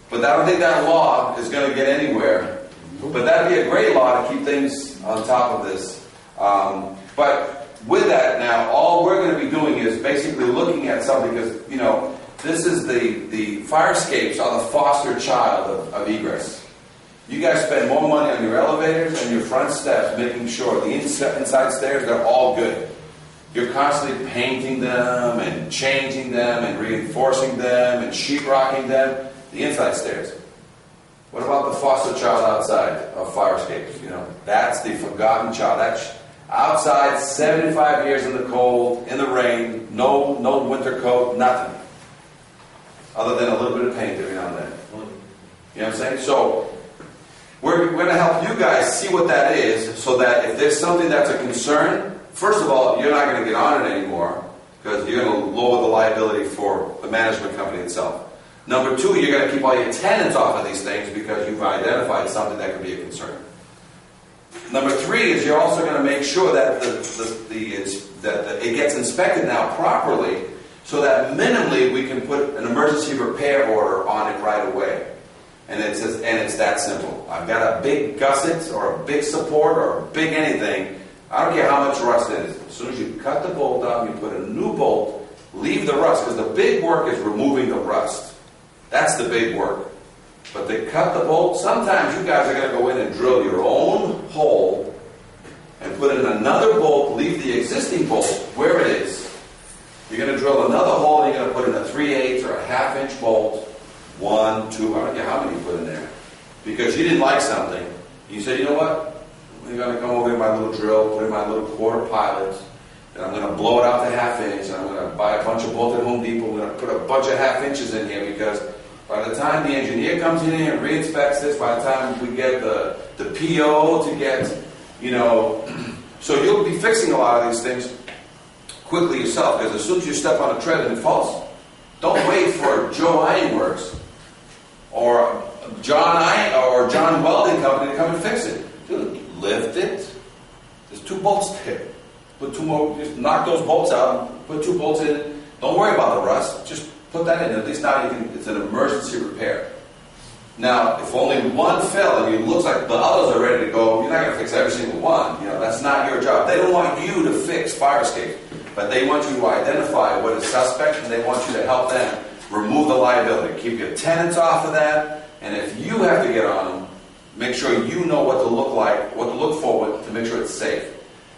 But I don't think that law is going to get anywhere. But that'd be a great law to keep things on top of this. But with that now, all we're going to be doing is basically looking at something, because, you know, this is the fire escapes are the foster child of egress. You guys spend more money on your elevators and your front steps, making sure the inside stairs, they're all good. You're constantly painting them and changing them and reinforcing them and sheetrocking them. The inside stairs. What about the foster child outside of fire escapes? You know, that's the forgotten child. That's outside, 75 years in the cold, in the rain, no winter coat, nothing. Other than a little bit of paint every now and then. You know what I'm saying? So, we're going to help you guys see what that is, so that if there's something that's a concern, first of all, you're not going to get on it anymore, because you're going to lower the liability for the management company itself. Number 2, you're going to keep all your tenants off of these things because you've identified something that could be a concern. Number 3 is you're also going to make sure that it gets inspected now properly, so that minimally we can put an emergency repair order on it right away. And it's that simple. I've got a big gusset or a big support or a big anything. I don't care how much rust it is. As soon as you cut the bolt out, you put a new bolt, leave the rust, because the big work is removing the rust. That's the big work. But they cut the bolt. Sometimes you guys are going to go in and drill your own hole and put in another bolt, leave the existing bolt where it is. You're going to drill another hole and you're going to put in a 3/8 or a ½ inch bolt. 1, 2, I don't care how many you put in there. Because you didn't like something. You said, you know what? I'm going to come over in my little drill, put in my little quarter pilot, and I'm going to blow it out to ½ inch, and I'm going to buy a bunch of bolts at Home Depot. I'm going to put a bunch of ½ inches in here, because by the time the engineer comes in here and re-inspects this, by the time we get the PO to get, you know, so you'll be fixing a lot of these things quickly yourself, because as soon as you step on a tread and it falls, don't wait for Joe Ironworks or John Welding Company to come and fix it. Dude, lift it. There's 2 bolts there. Put 2 more, just knock those bolts out, put 2 bolts in. Don't worry about the rust. Just put that in. At least now it's an emergency repair. Now, if only one fell and it looks like the others are ready to go, you're not going to fix every single one. You know, that's not your job. They don't want you to fix fire escapes, but they want you to identify what is suspect, and they want you to help them remove the liability. Keep your tenants off of that, and if you have to get on them, make sure you know what to look like, what to look for to make sure it's safe.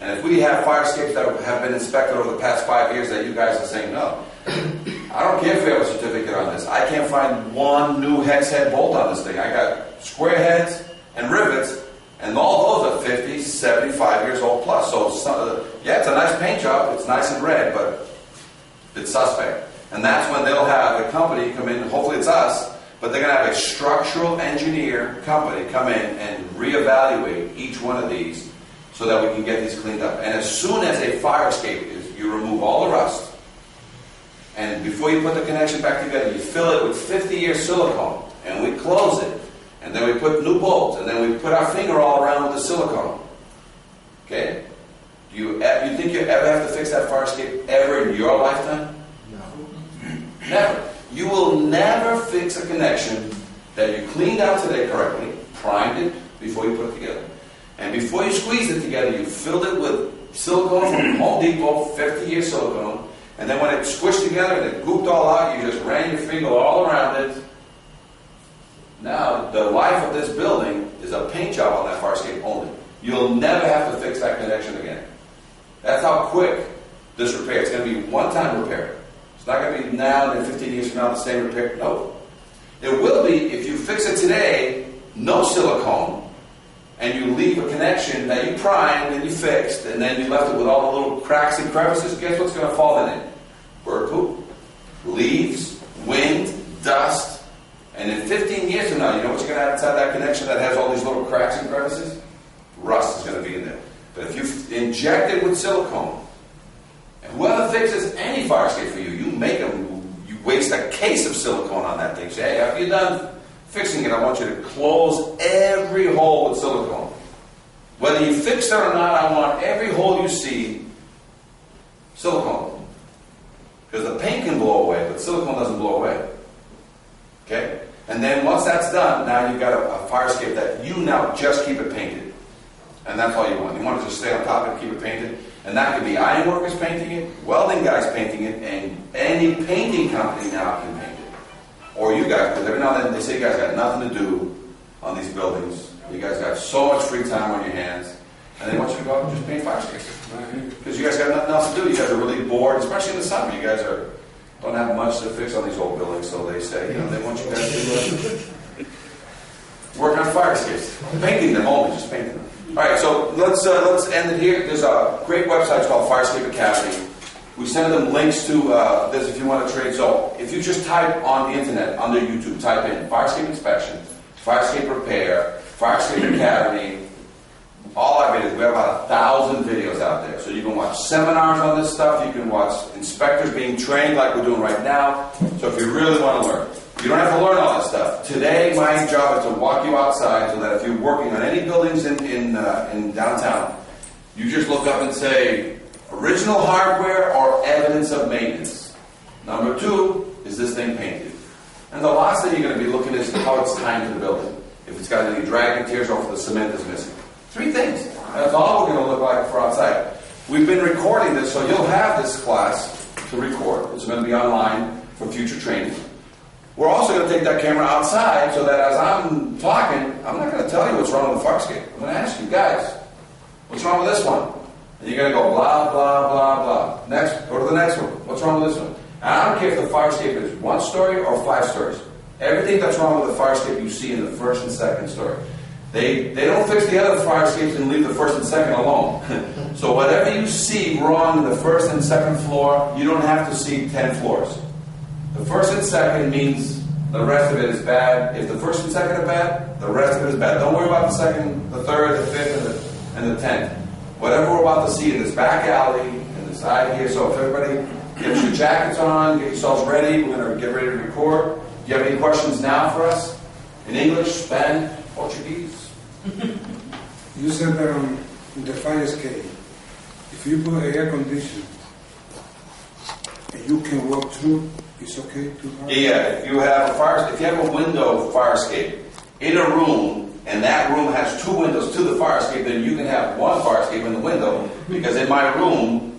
And if we have fire escapes that have been inspected over the past 5 years that you guys are saying no, I don't care if we have a certificate on this. I can't find one new hex head bolt on this thing. I got square heads and rivets, and all those are 50, 75 years old plus. So, yeah, it's a nice paint job. It's nice and red, but it's suspect. And that's when they'll have a company come in, hopefully it's us, but they're going to have a structural engineer company come in and reevaluate each one of these so that we can get these cleaned up. And as soon as a fire escape is, you remove all the rust, and before you put the connection back together, you fill it with 50-year silicone, and we close it, and then we put new bolts, and then we put our finger all around with the silicone. Okay? Do you think you ever have to fix that fire escape ever in your lifetime? No. Never. You will never fix a connection that you cleaned out today correctly, primed it before you put it together. And before you squeeze it together, you filled it with silicone from Home Depot, 50-year silicone, and then when it squished together and it gooped all out, you just ran your finger all around it. Now, the life of this building is a paint job on that fire escape only. You'll never have to fix that connection again. That's how quick this repair. It's going to be one-time repair. It's not going to be now and then 15 years from now the same repair. No. It will be if you fix it today, no silicone, and you leave a connection that you primed and you fixed, and then you left it with all the little cracks and crevices. Guess what's going to fall in it? Bird poop, leaves, wind, dust, and in 15 years from now, you know what you're going to have inside that connection that has all these little cracks and crevices? Rust is going to be in there. But if you inject it with silicone, and whoever fixes any fire escape for you, you make them, you waste a case of silicone on that thing. Say, hey, after you're done fixing it, I want you to close every hole with silicone. Whether you fix it or not, I want every hole you see silicone. Because the paint can blow away, but silicone doesn't blow away. Okay? And then once that's done, now you've got a fire escape that you now just keep it painted. And that's all you want. You want to just stay on top of it, keep it painted. And that could be ironworkers painting it, welding guys painting it, and any painting company now can paint it. Or you guys, because every now and then they say you guys got nothing to do on these buildings. You guys got so much free time on your hands. And they want you to go out and just paint fire escapes. Because you guys got nothing else to do. You guys are really bored, especially in the summer. You guys don't have much to fix on these old buildings, so they say, they want you guys to work on fire escapes. Painting them only, just painting them. All right, so let's end it here. There's a great website called Fire Escape Academy. We send them links to this if you want to trade. So if you just type on the internet, under YouTube, type in Fire Escape Inspection, Fire Escape Repair, Fire Escape Academy, all our videos. We have about 1,000 videos out there. So you can watch seminars on this stuff. You can watch inspectors being trained like we're doing right now. So if you really want to learn. You don't have to learn all that stuff. Today, my job is to walk you outside so that if you're working on any buildings in downtown, you just look up and say, original hardware or evidence of maintenance. Number 2, is this thing painted? And the last thing you're going to be looking at is how it's timed to the building. If it's got any drag and tears or if the cement is missing. 3 things. That's all we're going to look like for outside. We've been recording this, so you'll have this class to record. It's going to be online for future training. We're also going to take that camera outside so that as I'm talking, I'm not going to tell you what's wrong with the fire escape. I'm going to ask you, guys, what's wrong with this one? And you're going to go blah, blah, blah, blah. Next, go to the next one. What's wrong with this one? And I don't care if the fire escape is 1 story or 5 stories. Everything that's wrong with the fire escape you see in the 1st and 2nd story. They don't fix the other fire escapes and leave the 1st and 2nd alone. So whatever you see wrong in the 1st and 2nd floor, you don't have to see 10 floors. The 1st and 2nd means the rest of it is bad. If the 1st and 2nd are bad, the rest of it is bad. Don't worry about the 2nd, the 3rd, the 5th, and the 10th. Whatever we're about to see in this back alley, in the side here. So if everybody gets your jackets on, get yourselves ready, we're going to get ready to record. Do you have any questions now for us? In English, Spanish, Portuguese? You said that on the fire escape, if you put air conditioning and you can walk through, it's okay to have? Yeah, if you have a window fire escape in a room, and that room has 2 windows to the fire escape, then you can have 1 fire escape in the window. Because in my room,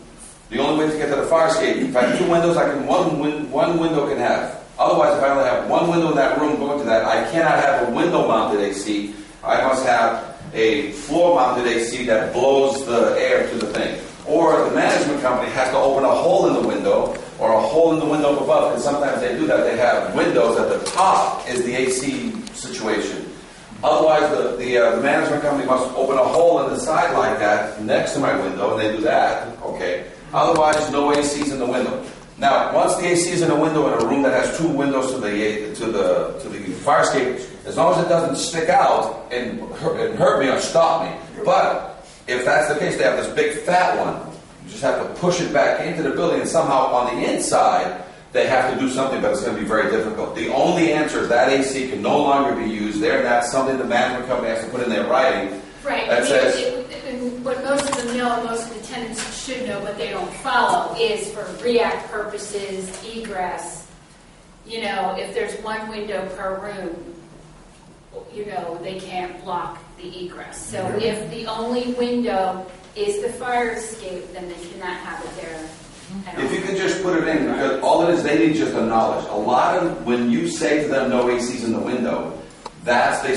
the only way to get to the fire escape, if I have 2 windows, one window can have. Otherwise, if I only have 1 window in that room going to that, I cannot have a window-mounted AC. I must have a floor-mounted AC that blows the air to the thing. Or the management company has to open a hole in the window or a hole in the window up above, because sometimes they do that. They have windows at the top is the AC situation. Otherwise, the management company must open a hole in the side like that next to my window, and they do that. Okay. Otherwise, no ACs in the window. Now, once the AC is in a window in a room that has two windows to the fire escape, as long as it doesn't stick out and hurt me or stop me. But if that's the case, they have this big fat one. You just have to push it back into the building, and somehow on the inside, they have to do something, but it's going to be very difficult. The only answer is that AC can no longer be used there, and that's something the management company has to put in their writing. Right. That says, what most of them know, most of the tenants should know, but they don't follow, is for REACT purposes, egress. You know, if there's one window per room, you know, they can't block the egress. So if the only window is the fire escape, then they cannot have it there. if you could just put it in, because all it is, they need just the knowledge. A lot of, when you say to them no ACs in the window, they're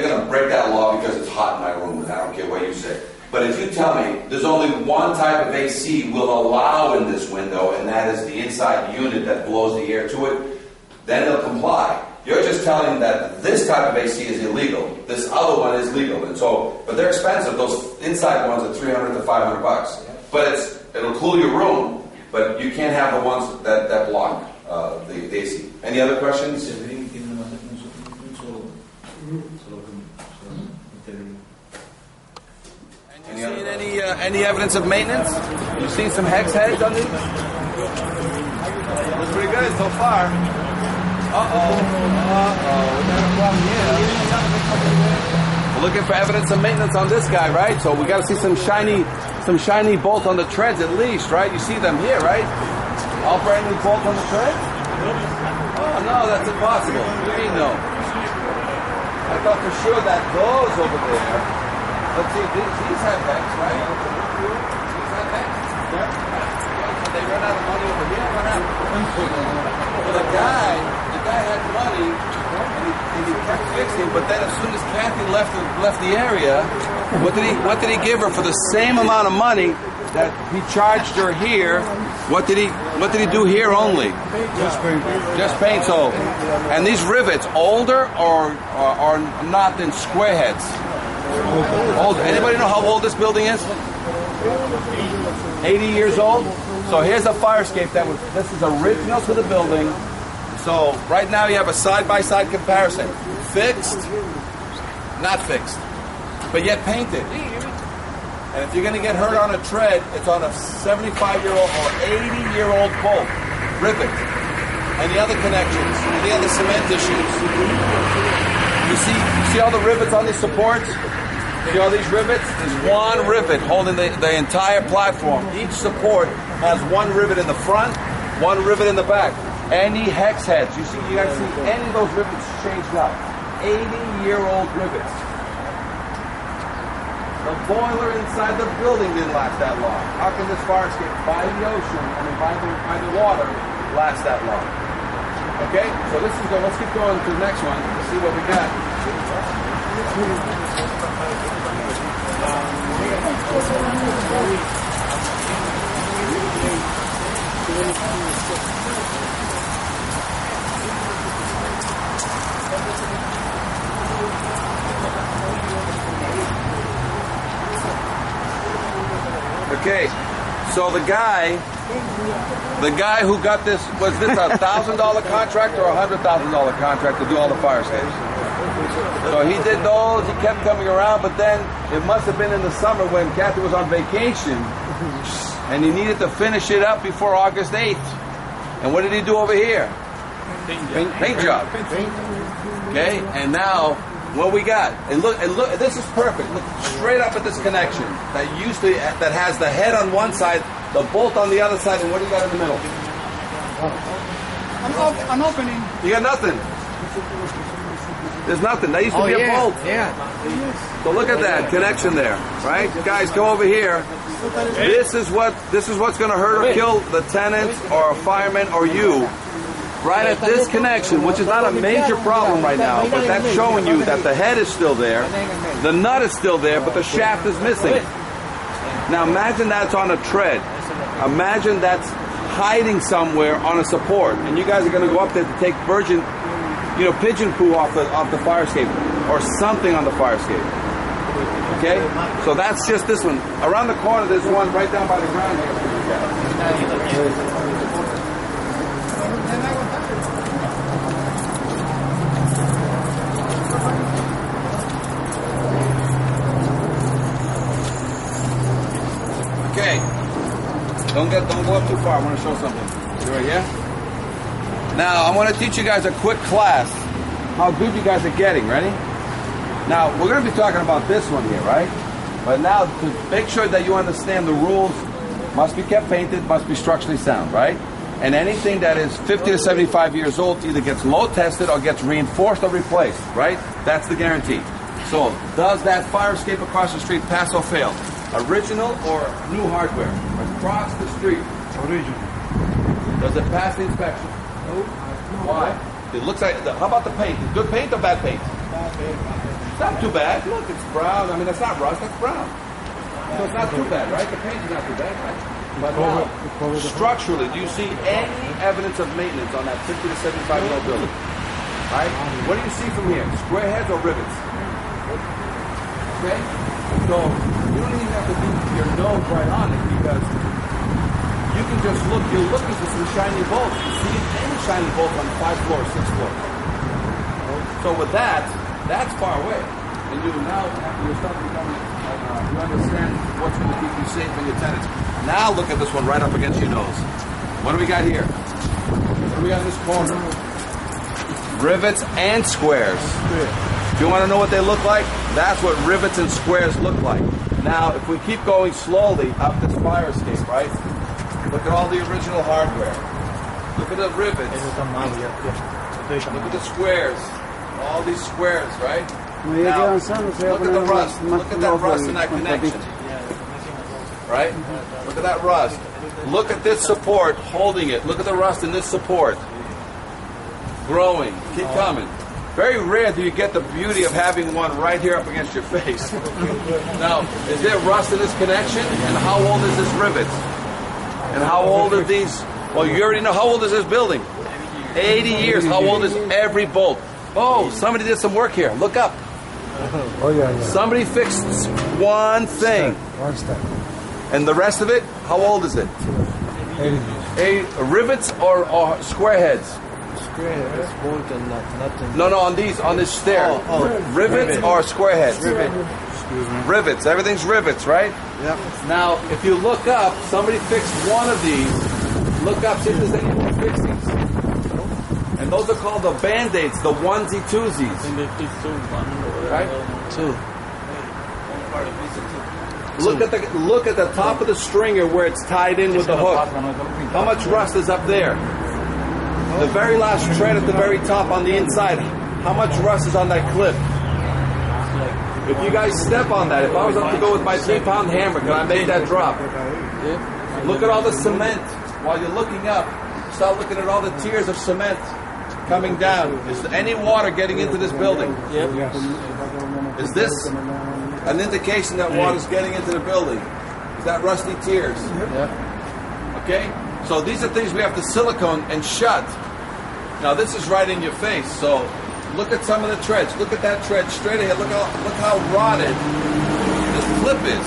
going to break that law because it's hot in my room, and I don't care what you say. But if you tell me there's only one type of AC we'll allow in this window, and that is the inside unit that blows the air to it, then they'll comply. You're just telling them that this type of AC is illegal, this other one is legal, and so, but they're expensive. Those inside ones are $300 to $500. But it'll cool your room, but you can't have the ones that block the AC. Any other questions? Any evidence of maintenance? You seen some hex heads on these? Looks pretty good so far. We're looking for evidence of maintenance on this guy, right? So we got to see some shiny bolt on the treads at least, right? You see them here, right? All brand new bolt on the treads? Oh no, that's impossible. What do you mean no? I thought for sure that those over there. Let's see, these have hex, right? These have hex. Yeah. So they run out of money over here. What happened? Well, the guy had money, and he kept fixing. But then, as soon as Kathy left the area, what did he give her for the same amount of money that he charged her here? What did he do here only? Just paint. So, and these rivets, older or not than square heads? Old. Anybody know how old this building is? 80 years old. So here's a fire escape this is original to the building. So right now you have a side-by-side comparison. Fixed, not fixed, but yet painted. And if you're going to get hurt on a tread, it's on a 75-year-old or 80-year-old bolt. Rivet. Any other connections? Any other cement issues? You see all the rivets on these supports? See all these rivets? There's one rivet holding the entire platform. Each support has one rivet in the front, one rivet in the back. Any hex heads, you guys see any of those rivets changed out. 80-year-old rivets. The boiler inside the building didn't last that long. How can this fire escape by the ocean, by the water, last that long? Okay, so this is good. Let's keep going to the next one. Let's see what we got. Okay, so the guy who got this, was this a $1,000 contract or a $100,000 contract to do all the fire escapes? So he did those, he kept coming around, but then it must have been in the summer when Kathy was on vacation and he needed to finish it up before August 8th. And what did he do over here? Paint job. Okay, and now what we got? And look, this is perfect. Look straight up at this connection that has the head on one side, the bolt on the other side, and what do you got in the middle? An opening. You got nothing. There's nothing. That used to be a bolt. Yeah. So look at that connection there, right? Guys, come over here. This is what's going to hurt or kill the tenants or a fireman or you. right at this connection, which is not a major problem right now, but that's showing you that the head is still there, the nut is still there, but the shaft is missing. Now imagine that's on a tread. Imagine that's hiding somewhere on a support, and you guys are going to go up there to take pigeon poo off the fire escape or something on the fire escape. Okay? So that's just this one. Around the corner, there's one right down by the ground here. Okay. Don't go up too far. I want to show something. You right here? Now, I want to teach you guys a quick class. How good you guys are getting. Ready? Now, we're going to be talking about this one here, right? But now, to make sure that you understand the rules, must be kept painted, must be structurally sound, right? And anything that is 50 to 75 years old either gets load tested or gets reinforced or replaced, right? That's the guarantee. So, does that fire escape across the street pass or fail? Original or new hardware? Across the street. Original. Does it pass the inspection? No. Why? It looks like, how about the paint? Is good paint or bad paint? It's not too bad. Look, it's brown. I mean, that's not rust, that's brown. So it's not too bad, right? The paint is not too bad, right? But now, structurally, do you see any evidence of maintenance on that 50 to 75-year-old building? Right? What do you see from here? Square heads or rivets? Okay? So, you don't even have to be your nose right on it because you can just look, you're looking for some shiny bolts. You see any shiny bolts on 5 floors, 6 floors. So with that, that's far away. And you now, after you start becoming, you understand what's going to keep you safe and your tenants. Now look at this one right up against your nose. What do we got here? What do we got in this corner? Rivets and squares. If you want to know what they look like, that's what rivets and squares look like. Now, if we keep going slowly up this fire escape, right? Look at all the original hardware. Look at the rivets. Look at the squares. All these squares, right? Now, look at the rust. Look at that rust in that connection. Right? Look at that rust. Look at this support holding it. Look at the rust in this support. Growing. Keep coming. Very rare do you get the beauty of having one right here up against your face. Now, is there rust in this connection? And how old is this rivet? And how old are these? Well, you already know. How old is this building? 80 years. How old is every bolt? Oh, somebody did some work here. Look up. Somebody fixed one thing. And the rest of it, how old is it? 80. Rivets or square heads? Square heads, bolt and nothing. No, on this stair. Rivets or square heads? Rivets. Everything's rivets, right? Yep. Now, if you look up, somebody fixed one of these. Look up, see if there's any more fixings. And those are called the Band-Aids, the onesie-twosies. Right? Two. Look at the top of the stringer where it's tied in with the hook. How much rust is up there? The very last tread at the very top on the inside. How much rust is on that clip? If you guys step on that, if I was up to go with my 3-pound hammer, can I make that drop? Look at all the cement. While you're looking up, start looking at all the tiers of cement coming down. Is any water getting into this building? Is this an indication that water's getting into the building? Is that rusty tiers? Okay? So these are things we have to silicone and shut. Now this is right in your face, so look at some of the treads. Look at that tread straight ahead. Look how rotted this clip is.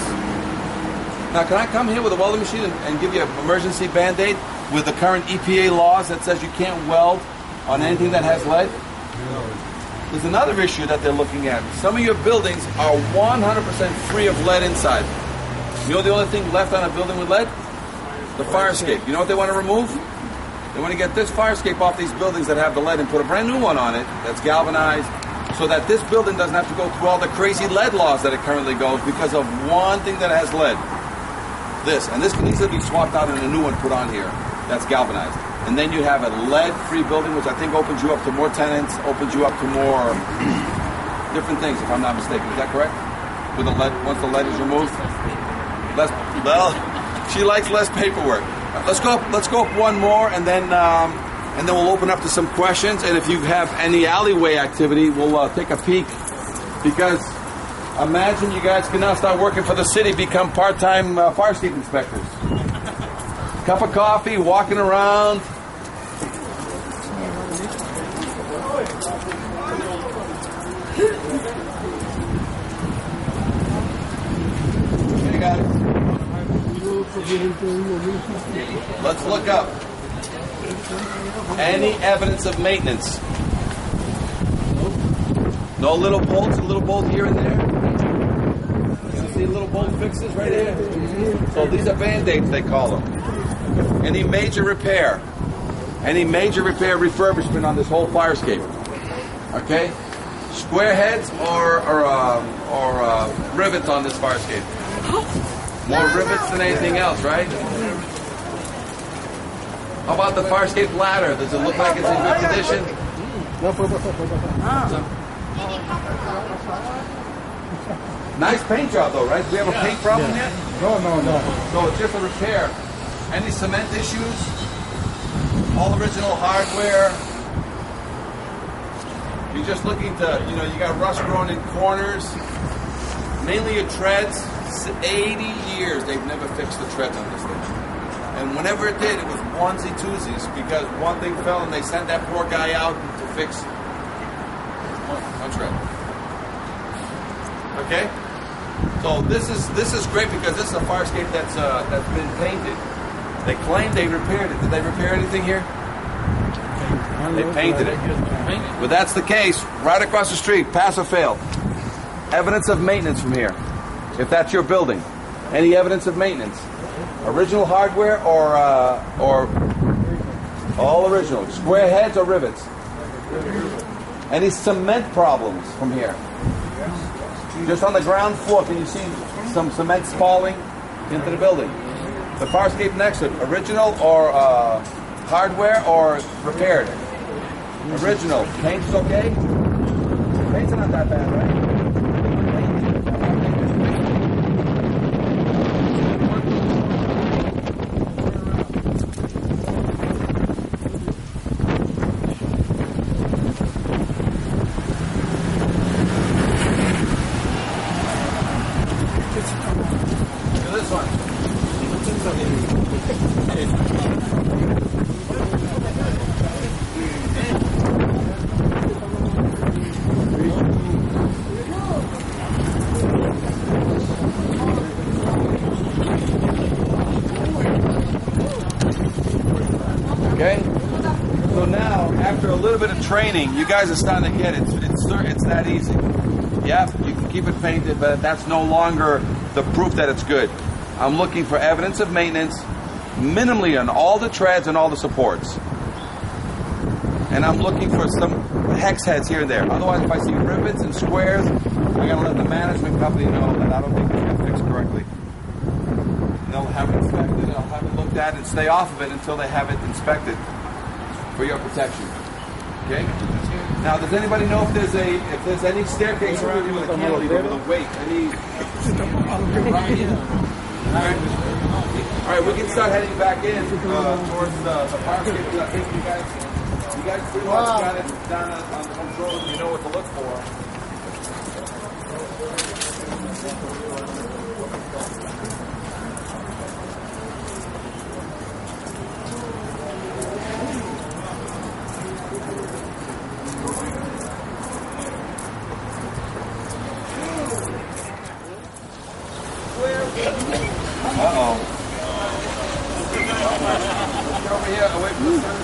Now can I come here with a welding machine and give you an emergency Band-Aid with the current EPA laws that says you can't weld on anything that has lead? There's another issue that they're looking at. Some of your buildings are 100% free of lead inside. You know the only thing left on a building with lead? The fire escape. You know what they want to remove? They want to get this fire escape off these buildings that have the lead and put a brand new one on it that's galvanized so that this building doesn't have to go through all the crazy lead laws that it currently goes because of one thing that has lead. This. And this can easily be swapped out and a new one put on here that's galvanized. And then you have a lead-free building, which I think opens you up to more tenants, opens you up to more different things, if I'm not mistaken. Is that correct? With the lead, once the lead is removed? She likes less paperwork. Let's go up one more, and then and then we'll open up to some questions. And if you have any alleyway activity, we'll take a peek. Because imagine you guys can now start working for the city, become part-time fire escape inspectors. Cup of coffee, walking around. Okay, guys. Let's look up any evidence of maintenance. No little bolts, a little bolt here and there. You see little bolt fixes right here? So these are Band-Aids, they call them. Any major repair refurbishment on this whole fire escape. Okay? Square heads or rivets on this fire escape. More rivets than anything else, right? How about the fire escape ladder? Does it look like it's in good condition? Nice paint job though, right? Do we have a paint problem yet? No. So it's just a repair. Any cement issues? All original hardware. You're just looking to, you got rust growing in corners. Mainly your treads. 80 years they've never fixed the treads on this thing. And whenever it did, it was onesie-twosies because one thing fell and they sent that poor guy out to fix one tread. Okay? So this is great because this is a fire escape that's been painted. They claim they repaired it. Did they repair anything here? They painted it. But that's the case. Right across the street, pass or fail. Evidence of maintenance from here. If that's your building. Any evidence of maintenance? Original hardware or all original? Square heads or rivets? Any cement problems from here? Just on the ground floor, can you see some cement spalling into the building? The fire escape next to it, original or hardware or repaired? Original. Paint's okay? Paint's not that bad, right? Training, you guys are starting to get it. It's that easy. Yeah, you can keep it painted, but that's no longer the proof that it's good. I'm looking for evidence of maintenance, minimally on all the treads and all the supports. And I'm looking for some hex heads here and there. Otherwise, if I see rivets and squares, I gotta let the management company know that I don't think it's been fixed correctly. And they'll have it inspected, I'll have it looked at, and stay off of it until they have it inspected for your protection. Okay. Now, does anybody know if there's any staircase around here with a cantilever with a weight? Any? All right, we can start heading back in towards the fire escape. I think you guys pretty much got it down on control. You know what to look for. Uh-oh. Let's get over here, away from the sun.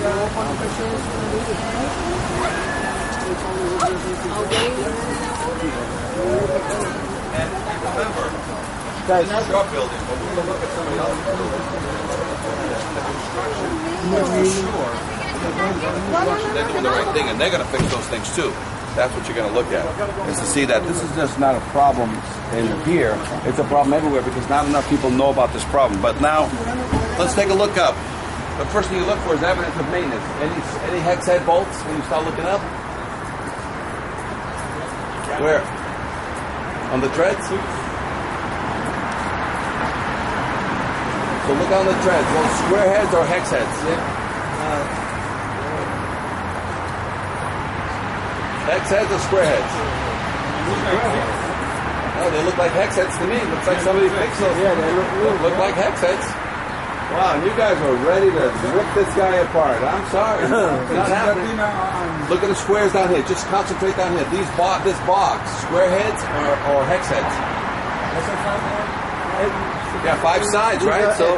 And remember, this is your building, but we're going to look at somebody else's building. The construction, for sure, they're doing the right thing, and they're going to fix those things too. That's what you're going to look at, is to see that this is just not a problem in here. It's a problem everywhere because not enough people know about this problem. But now, let's take a look up. The first thing you look for is evidence of maintenance. Any hex head bolts when you start looking up? Where? On the treads? So look on the treads. Those square heads or hex heads? Yeah. Hex heads or square heads? Oh, they look like hex heads to me. Looks like somebody fixed those. Yeah, they look like hex heads. Wow, and you guys were ready to rip this guy apart. I'm sorry. It's not happening. Look at the squares down here. Just concentrate down here. This box, square heads or hex heads? Yeah, 5 sides, right? So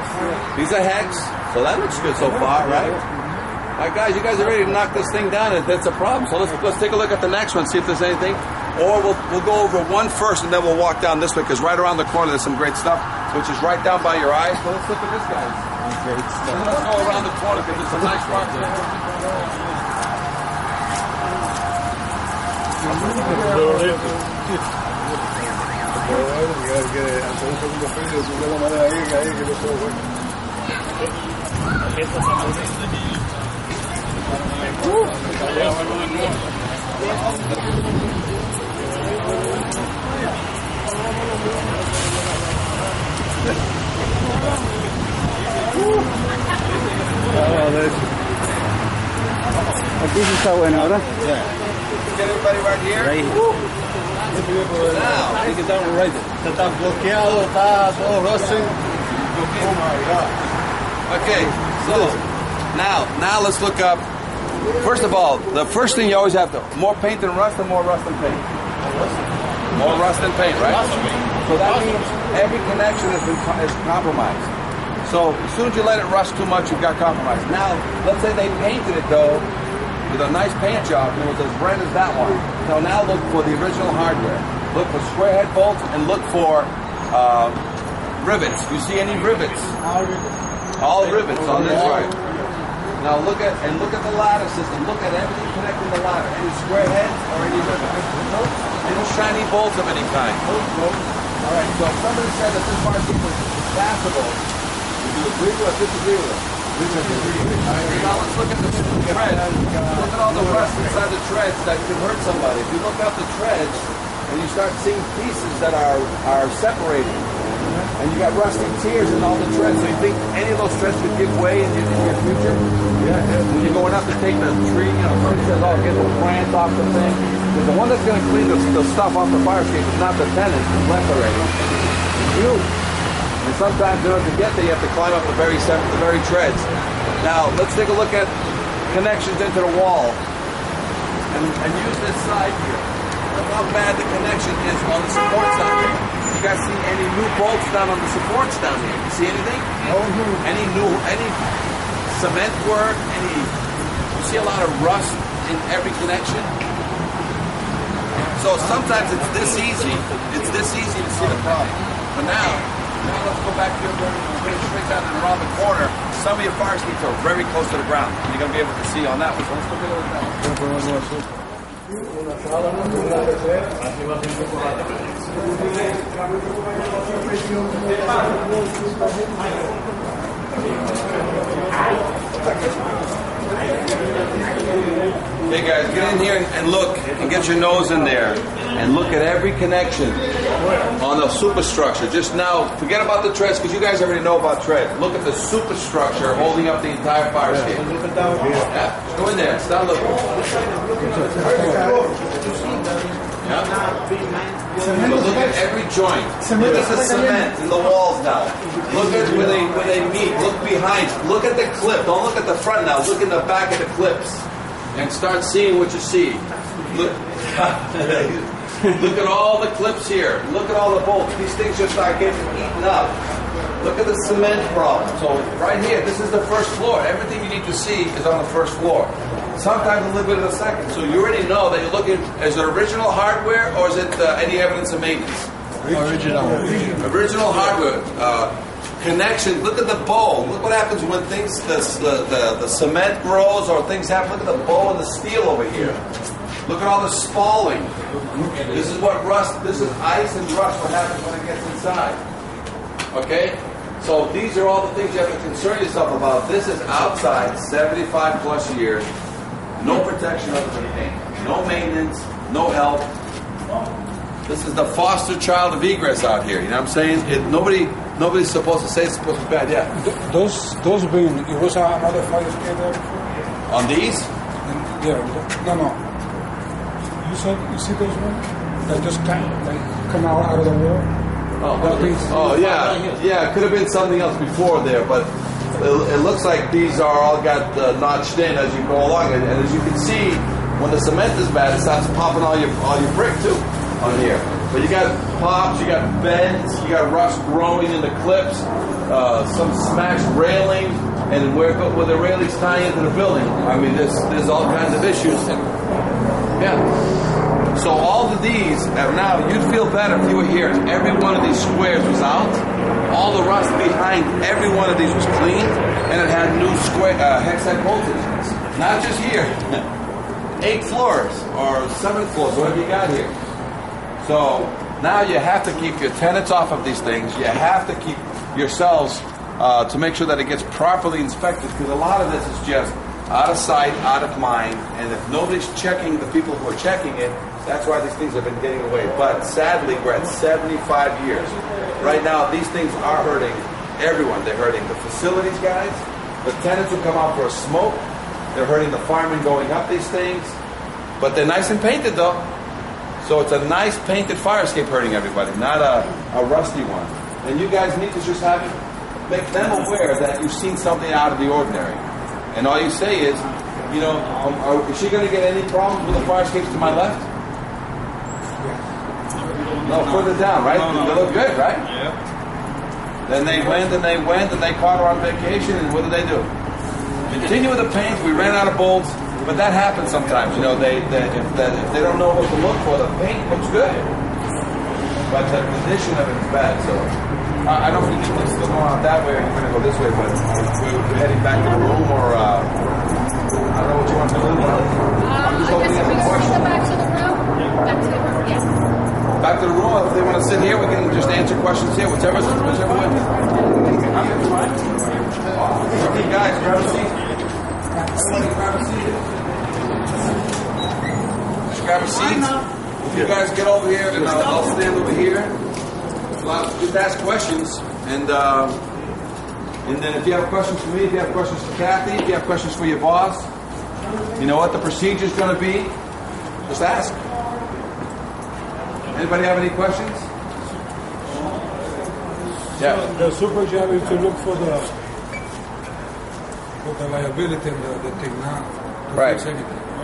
these are hex. So that looks good so far, right? All right, guys, you guys are ready to knock this thing down. That's a problem. So let's take a look at the next one, see if there's anything. Or we'll go over one first, and then we'll walk down this way, because right around the corner there's some great stuff, which is right down by your eyes. So let's look at this, guys. Great stuff. So let's go around the corner, because there's some nice parts there. Aquí sí está buena, ¿verdad? Get everybody right here. Right here. Now, Está bloqueado, está todo rusty. okay, so now let's look up. First of all, the first thing you always have to, more paint than rust or more rust than paint? More rust than paint, right? So that means every connection is compromised. So as soon as you let it rust too much, you've got compromised. Now, let's say they painted it though, with a nice paint job, and it was as red as that one. So now look for the original hardware. Look for square head bolts and look for rivets. Do you see any rivets? All rivets on this right. Now look at the ladder system. Look at everything connecting the ladder. Any square heads or any rivets? Any shiny bolts of any kind? All right. So if somebody said that this part was passable, would you agree with or disagree with it? Now let's look at the treads. Look at all the rust inside the treads that could hurt somebody. If you look up the treads and you start seeing pieces that are separating, and you got rusty tears in all the treads, so you think any of those treads could give way in your future? Yeah. When you're going up to take the tree, somebody says, oh, get the plant off the thing. Because the one that's going to clean the stuff off the fire escape is not the tenant, it's left already. It's you. And sometimes in order to get there, you have to climb up the very treads. Now, let's take a look at connections into the wall. And use this side here. Look how bad the connection is on the supports down here. You guys see any new bolts down on the supports down here? You see anything? Any cement work? You see a lot of rust in every connection? So sometimes it's this easy. It's this easy to see the problem. But now let's go back here, straight down and around the corner. Some of your fire escapes are very close to the ground. You're going to be able to see on that one. So let's look at it now. Hey guys, get in here and look and get your nose in there and look at every connection on the superstructure. Just now, forget about the treads because you guys already know about treads. Look at the superstructure holding up the entire fire escape. Yeah. Go in there. Start looking. Yeah. So look at every joint. Look at the cement in the walls now. Look at where they meet. Look behind. Look at the clip. Don't look at the front now. Look in the back of the clips. And start seeing what you see. Look at all the clips here. Look at all the bolts. These things just start getting eaten up. Look at the cement problem. So right here, this is the first floor. Everything you need to see is on the first floor. Sometimes a little bit of the second. So you already know that you're looking, is it original hardware or is it any evidence of maintenance? Original hardware. Connection. Look at the bow. Look what happens when things, the cement grows or things happen. Look at the bow and the steel over here. Look at all the spalling. This is what rust, this is ice and rust, what happens when it gets inside. Okay? So these are all the things you have to concern yourself about. This is outside, 75 plus years. No protection other than paint. No maintenance, no help. This is the foster child of egress out here. You know what I'm saying? Nobody's supposed to say it's supposed to be bad. Yeah. Those being, it was another fire escape there before? On these? Yeah. No. You see those ones that just come out of the wall? Oh yeah. It could have been something else before there, but it looks like these are all got notched in as you go along, and as you can see, when the cement is bad, it starts popping all your brick too on here. But you got pops, you got bends, you got rust growing in the clips, some smashed railing, and where the railings tie into the building. I mean, there's all kinds of issues. Yeah. So all of these, now you'd feel better if you were here. Every one of these squares was out. All the rust behind every one of these was cleaned, and it had new square hex head bolted. Not just here. 8 floors or 7 floors, whatever you got here. So now you have to keep your tenants off of these things. You have to keep yourselves to make sure that it gets properly inspected, because a lot of this is just out of sight, out of mind, and if nobody's checking the people who are checking it, that's why these things have been getting away. But sadly, we're at 75 years. Right now, these things are hurting everyone. They're hurting the facilities guys, the tenants who come out for a smoke. They're hurting the firemen going up these things. But they're nice and painted, though. So it's a nice painted fire escape hurting everybody, not a rusty one. And you guys need to just make them aware that you've seen something out of the ordinary. And all you say is, is she going to get any problems with the fire escapes to my left? No, further down, right? No. They look good, right? Yeah. Then they went and they caught her on vacation, and what did they do? Continue with the paint. We ran out of bolts, but that happens sometimes. If they don't know what to look for, the paint looks good, but the condition of it is bad. So I don't think it's still going out that way. We're going to go this way, but we're heading back to the room, or I don't know what you want to do. I'm just opening up a question. Back to the room. Yeah. Back to the room. If they want to sit here, we can just answer questions here. Whichever way. I'm fine. Okay, guys, grab a seat. Grab a seat. Just grab a seat. If you guys get over here, and I'll stand over here. Just ask questions, and then if you have questions for me, if you have questions for Kathy, if you have questions for your boss, you know what the procedure is going to be. Just ask. Anybody have any questions? Yeah. The super job is to look for the liability and the technology. Right.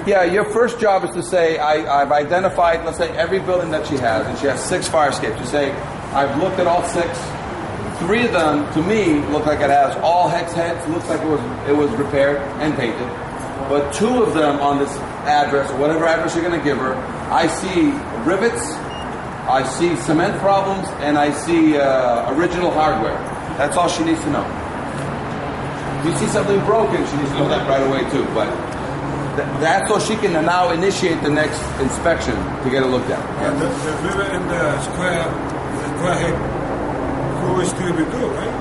Yeah, your first job is to say, I've identified, let's say, every building that she has, and she has 6 fire escapes. You say, I've looked at all 6. 3 of them, to me, look like it has all hex heads. Looks like it was repaired and painted. But 2 of them on this address, or whatever address you're going to give her, I see rivets, I see cement problems, and I see original hardware. That's all she needs to know. If you see something broken, she needs to know that right away too. But that's so she can now initiate the next inspection to get it looked at. And the rivet and the square head will still be good, right?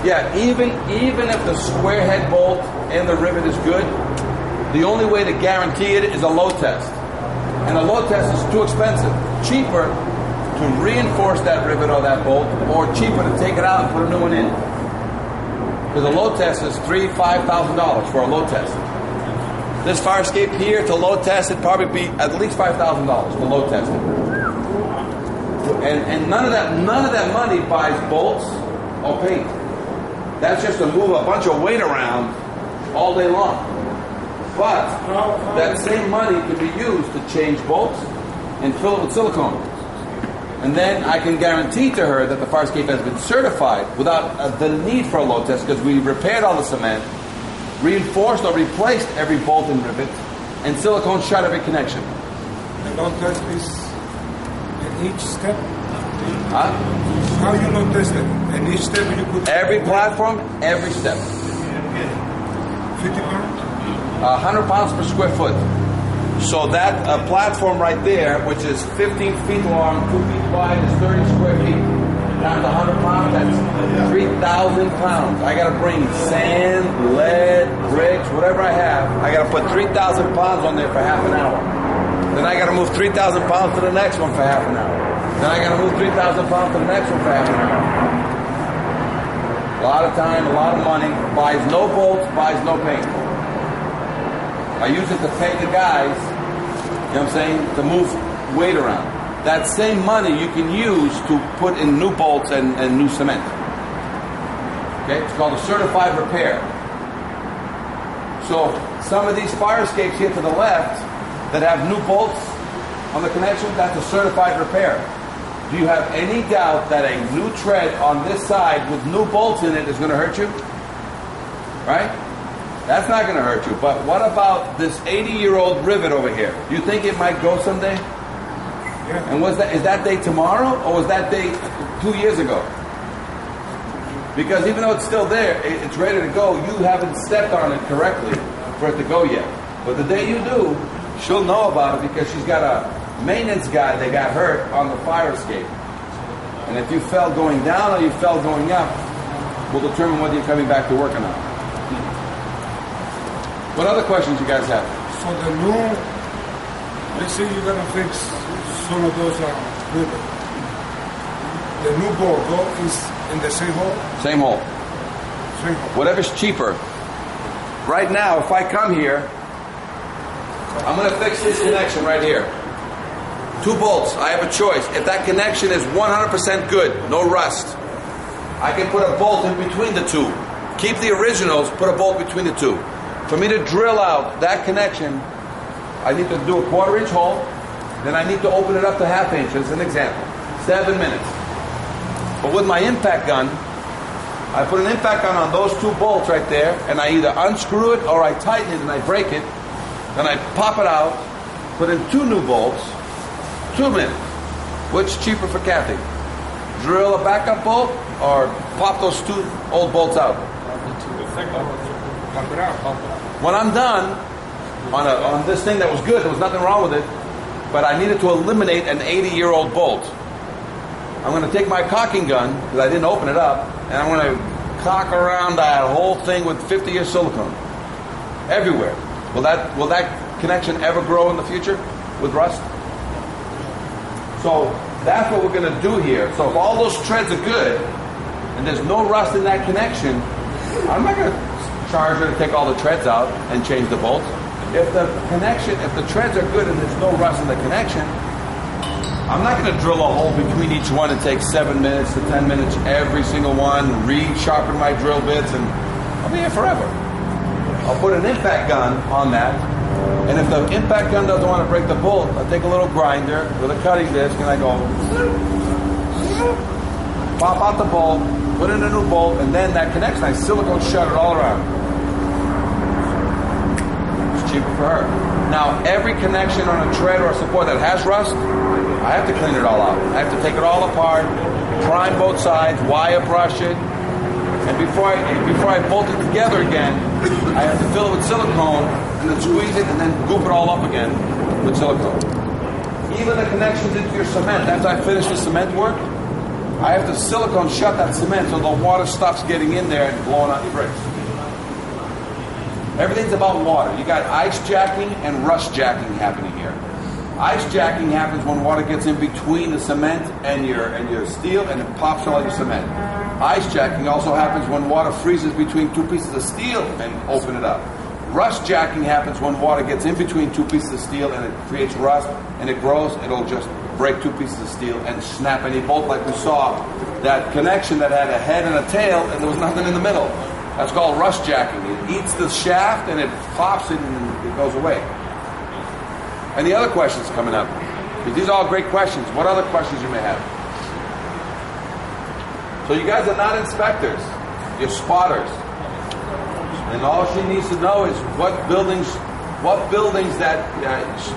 Yeah, even if the square head bolt and the rivet is good, the only way to guarantee it is a load test. And a load test is too expensive. Cheaper to reinforce that rivet or that bolt, or cheaper to take it out and put a new one in. Because a load test is $3,000-$5,000 for a load test. This fire escape here to load test, it'd probably be at least $5,000 to load test it. And none of that money buys bolts or paint. That's just to move a bunch of weight around all day long. But that same money can be used to change bolts and fill it with silicone. And then I can guarantee to her that the fire escape has been certified without the need for a load test, because we repaired all the cement, reinforced or replaced every bolt and rivet, and silicone shut every connection. The load test is in each step? Huh? How you load test it? In each step you put... Every platform, every step. 50 pounds? 100 pounds per square foot. So that platform right there, which is 15 feet long, 2 feet wide, is 30 square feet. Times 100 pounds, that's 3,000 pounds. I got to bring sand, lead, bricks, whatever I have. I got to put 3,000 pounds on there for half an hour. Then I got to move 3,000 pounds to the next one for half an hour. Then I got to move 3,000 pounds to the next one for half an hour. A lot of time, a lot of money. Buys no bolts, buys no paint. I use it to pay the guys know what I'm saying, to move weight around. That same money you can use to put in new bolts and new cement. Okay, it's called a certified repair. So some of these fire escapes here to the left that have new bolts on the connection, that's a certified repair. Do you have any doubt that a new tread on this side with new bolts in it is going to hurt you? Right? That's not going to hurt you. But what about this 80-year-old rivet over here? Do you think it might go someday? Yeah. And is that day tomorrow, or was that day 2 years ago? Because even though it's still there, it's ready to go, you haven't stepped on it correctly for it to go yet. But the day you do, she'll know about it because she's got a maintenance guy that got hurt on the fire escape. And if you fell going down or you fell going up, will determine whether you're coming back to work or not. What other questions you guys have? So the new, let's say you're going to fix some of those rivets. The new bolt is in the same hole? Same hole. Same hole. Whatever's cheaper. Right now, if I come here, I'm going to fix this connection right here. 2 bolts. I have a choice. If that connection is 100% good, no rust, I can put a bolt in between the 2. Keep the originals, put a bolt between the 2. For me to drill out that connection, I need to do a 1/4-inch hole, then I need to open it up to 1/2 inch, as an example. 7 minutes. But with my impact gun, I put an impact gun on those 2 bolts right there, and I either unscrew it or I tighten it and I break it. Then I pop it out, put in 2 new bolts, 2 minutes. Which is cheaper for Kathy? Drill a backup bolt or pop those 2 old bolts out? When I'm done on this thing that was good, there was nothing wrong with it, but I needed to eliminate an 80-year-old bolt. I'm going to take my caulking gun, because I didn't open it up, and I'm going to caulk around that whole thing with 50-year silicone. Everywhere. Will that connection ever grow in the future with rust? So that's what we're going to do here. So if all those treads are good, and there's no rust in that connection, I'm not going to charge her to take all the treads out and change the bolts. If the treads are good and there's no rust in the connection, I'm not going to drill a hole between each one and take 7 minutes to 10 minutes every single one, re-sharpen my drill bits, and I'll be here forever. I'll put an impact gun on that, and if the impact gun doesn't want to break the bolt, I'll take a little grinder with a cutting disc and I go, pop out the bolt, put in a new bolt, and then that connection, I silicone shut it all around. It's cheaper for her. Now, every connection on a tread or a support that has rust, I have to clean it all out. I have to take it all apart, prime both sides, wire brush it, and before I bolt it together again, I have to fill it with silicone and then squeeze it and then goop it all up again with silicone. Even the connections into your cement, after I finish the cement work, I have to silicone shut that cement so the water stops getting in there and blowing out your bricks. Everything's about water. You got ice jacking and rust jacking happening here. Ice jacking happens when water gets in between the cement and your steel and it pops all your cement. Ice jacking also happens when water freezes between 2 pieces of steel and open it up. Rust jacking happens when water gets in between 2 pieces of steel and it creates rust and it grows. It'll just break 2 pieces of steel and snap any bolt, like we saw that connection that had a head and a tail and there was nothing in the middle. That's called rust jacking. It eats the shaft and it pops it and it goes away. Any other questions coming up? Because these are all great questions. What other questions you may have? So you guys are not inspectors. You're spotters. And all she needs to know is what buildings that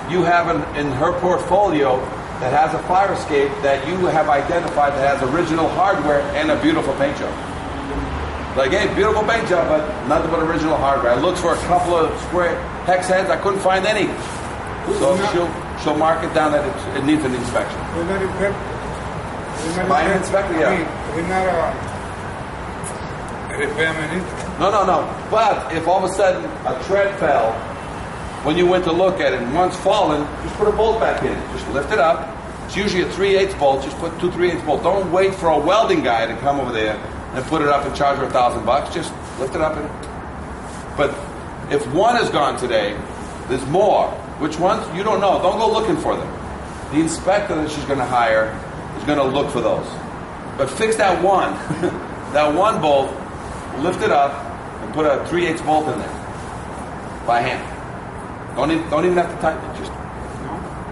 you have in her portfolio that has a fire escape that you have identified that has original hardware and a beautiful paint job. Like, hey, beautiful paint job, but nothing but original hardware. I looked for a couple of square hex heads. I couldn't find any. So she'll mark it down that it needs an inspection. By an inspector, yeah. We're not a repairman. No. But if all of a sudden a tread fell when you went to look at it and once fallen, just put a bolt back in. Just lift it up. It's usually a 3/8 bolt. Just put 2 3/8 bolts. Don't wait for a welding guy to come over there and put it up and charge her $1,000. Just lift it up. But if one is gone today, there's more. Which ones? You don't know. Don't go looking for them. The inspector that she's going to hire is going to look for those. But fix that one. That one bolt, lift it up, and put a 3/8 bolt in there. By hand. Don't even have to tighten it. Just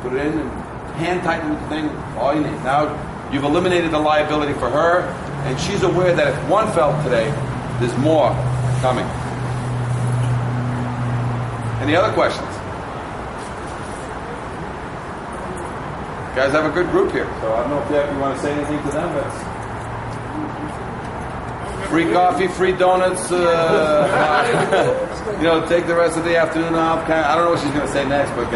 put it in and hand tighten the thing. All you need. Now you've eliminated the liability for her, and she's aware that if one fell today, there's more coming. Any other questions? You guys have a good group here, so I don't know if you want to say anything to them, but free coffee, free donuts, take the rest of the afternoon off. I don't know what she's going to say next, but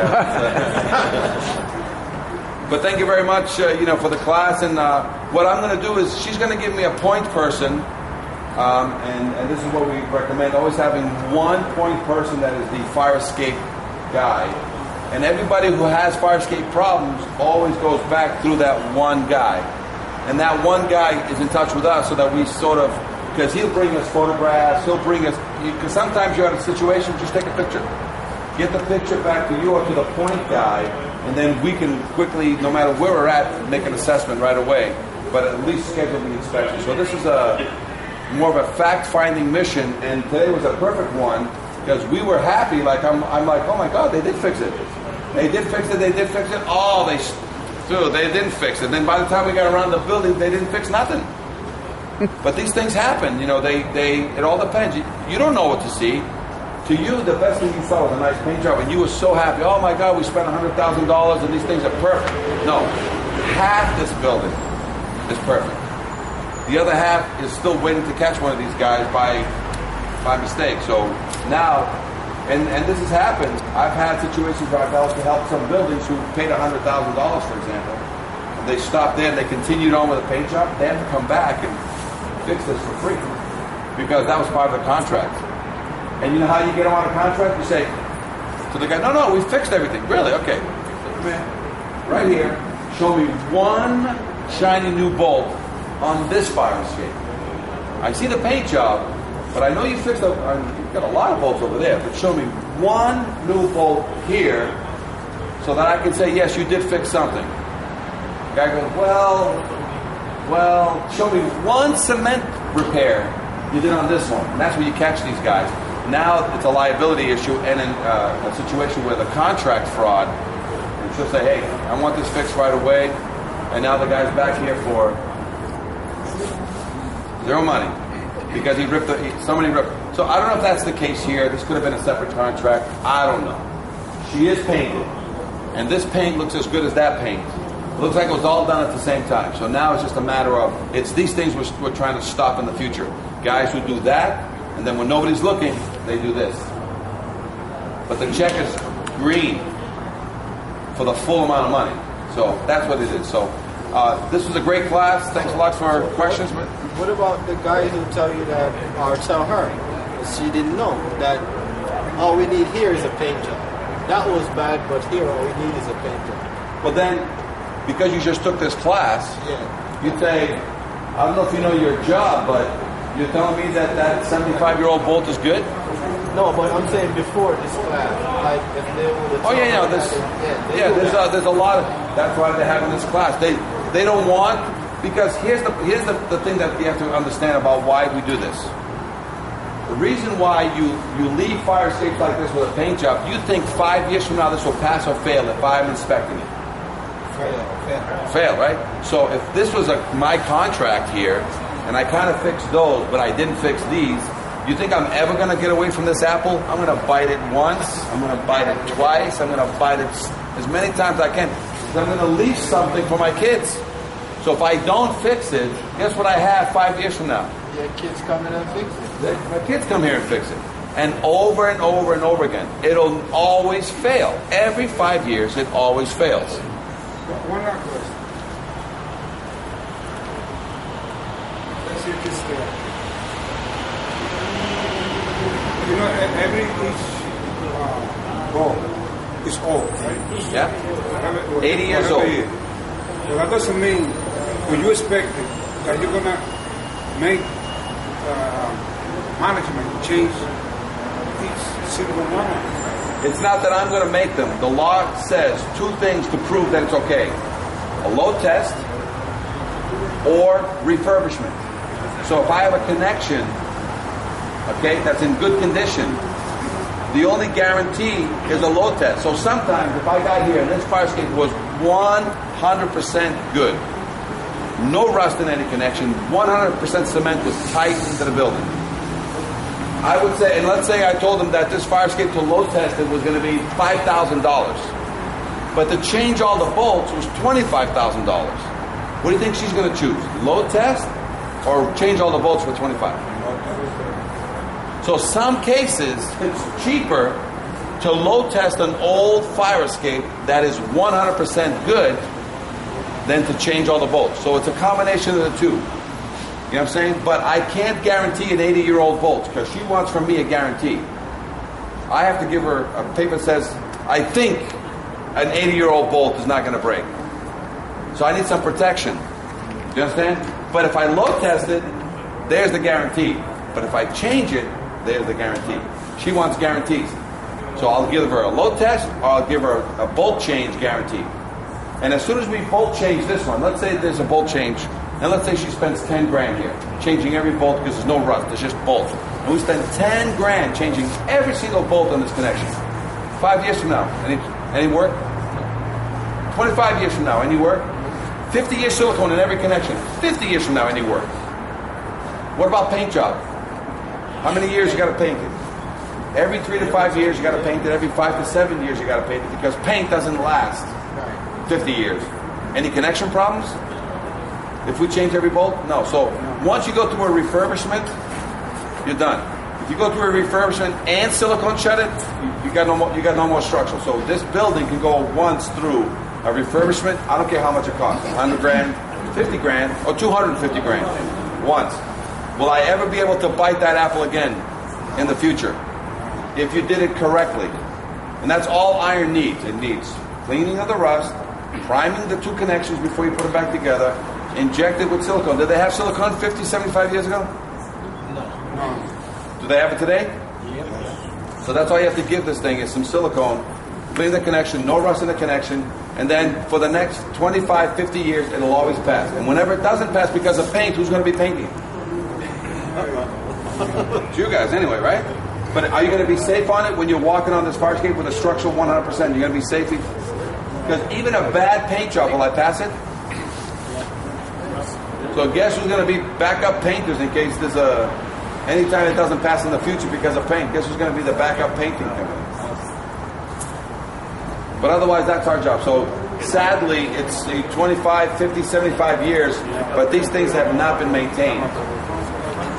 but thank you very much, for the class. And what I'm going to do is she's going to give me a point person, and this is what we recommend, always having one point person that is the fire escape guy. And everybody who has fire escape problems always goes back through that one guy. And that one guy is in touch with us so that we sort of, because he'll bring us photographs, he'll bring us, because sometimes you're in a situation, just take a picture. Get the picture back to you or to the point guy, and then we can quickly, no matter where we're at, make an assessment right away, but at least schedule the inspection. So this is more of a fact-finding mission, and today was a perfect one, because we were happy, like I'm like, oh my God, they did fix it. They did fix it, they did fix it. Oh, they didn't fix it. Then by the time we got around the building, they didn't fix nothing. But these things happen, it all depends. You don't know what to see. To you, the best thing you saw was a nice paint job, and you were so happy. Oh my God, we spent $100,000 and these things are perfect. No, half this building is perfect. The other half is still waiting to catch one of these guys by mistake. So now, and this has happened. I've had situations where I've also helped some buildings who paid $100,000, for example. And they stopped there and they continued on with a paint job. They have to come back and fix this for free because that was part of the contract. And you know how you get them on a contract? You say to the guy, no, we fixed everything. Really? Okay. Right here, show me one shiny new bolt on this fire escape. I see the paint job, but I know you fixed you've got a lot of bolts over there, but show me one new bolt here so that I can say, yes, you did fix something. The guy goes, well, show me one cement repair you did on this one. And that's where you catch these guys. Now it's a liability issue and a situation where the contract fraud, and she'll say, hey, I want this fixed right away, and now the guy's back here for zero money. Because somebody ripped. So I don't know if that's the case here. This could have been a separate contract. I don't know. She is painted. And this paint looks as good as that paint. It looks like it was all done at the same time. So now it's just a matter of, it's these things we're trying to stop in the future. Guys who do that, and then when nobody's looking, they do this. But the check is green for the full amount of money. So that's what it is. So this was a great class. Thanks a lot for questions. What about the guys who tell you that, or tell her, that she didn't know, that all we need here is a paint job. That was bad, but here all we need is a paint job. Well then, because you just took this class, you say, I don't know if you know your job, but you're telling me that 75-year-old bolt is good? No, but I'm saying before this class, like if they would have there's a lot of, that's why they're having this class. They don't want, because here's the thing that you have to understand about why we do this. The reason why you leave fire escapes like this with a paint job, you think 5 years from now this will pass or fail if I'm inspecting it. Fail, right? So if this was my contract here, and I kind of fixed those, but I didn't fix these, you think I'm ever going to get away from this apple? I'm going to bite it once, I'm going to bite it twice, I'm going to bite it as many times as I can. I'm going to leave something for my kids. So if I don't fix it, guess what I have 5 years from now? Your kids come in and fix it. My kids come here and fix it. And over and over and over again. It'll always fail. Every 5 years, it always fails. One last question. Let's see if it's there. Every each ball is old, right? Yeah. 80 years old. Well, that doesn't mean when you expect that you're going to make management change each single one. It's not that I'm going to make them. The law says two things to prove that it's okay. A load test or refurbishment. So if I have a connection, okay, that's in good condition, the only guarantee is a load test. So sometimes if I got here and this fire escape was 100% good, no rust in any connection, 100% cement was tight into the building, I would say, and let's say I told them that this fire escape to load tested was going to be $5,000, but to change all the bolts was $25,000. What do you think she's going to choose? Load test or change all the bolts for $25,000? So some cases, it's cheaper to load test an old fire escape that is 100% good than to change all the bolts. So it's a combination of the two. You know what I'm saying? But I can't guarantee an 80-year-old bolt because she wants from me a guarantee. I have to give her a paper that says, I think an 80-year-old bolt is not going to break. So I need some protection. You understand? But if I load test it, there's the guarantee. But if I change it, there's the guarantee. She wants guarantees. So I'll give her a load test or I'll give her a bolt change guarantee. And as soon as we bolt change this one, let's say there's a bolt change, and let's say she spends 10 grand here, changing every bolt because there's no rust, there's just bolts. And we spend 10 grand changing every single bolt on this connection. 5 years from now, any work? 25 years from now, any work? 50 years silicone in every connection. 50 years from now, any work? What about paint job? How many years you got to paint it? Every 3 to 5 years you got to paint it. Every 5 to 7 years you got to paint it because paint doesn't last 50 years. Any connection problems? If we change every bolt? No. So once you go through a refurbishment, you're done. If you go through a refurbishment and silicone shut it, you got no more structural. So this building can go once through a refurbishment. I don't care how much it costs. 100 grand, 50 grand, or 250 grand. Once. Will I ever be able to bite that apple again in the future? If you did it correctly. And that's all iron needs. It needs cleaning of the rust, priming the two connections before you put them back together, inject it with silicone. Did they have silicone 50, 75 years ago? No. Do they have it today? Yes. So that's all you have to give this thing is some silicone, clean the connection, no rust in the connection, and then for the next 25, 50 years, it'll always pass. And whenever it doesn't pass because of paint, who's going to be painting? It's you guys anyway, right? But are you going to be safe on it when you're walking on this fire escape with a structural 100%? You're going to be safe? Because even a bad paint job, will I pass it? So guess who's going to be backup painters in case there's anytime it doesn't pass in the future because of paint? Guess who's going to be the backup painting company? But otherwise, that's our job. So sadly, it's 25, 50, 75 years, but these things have not been maintained.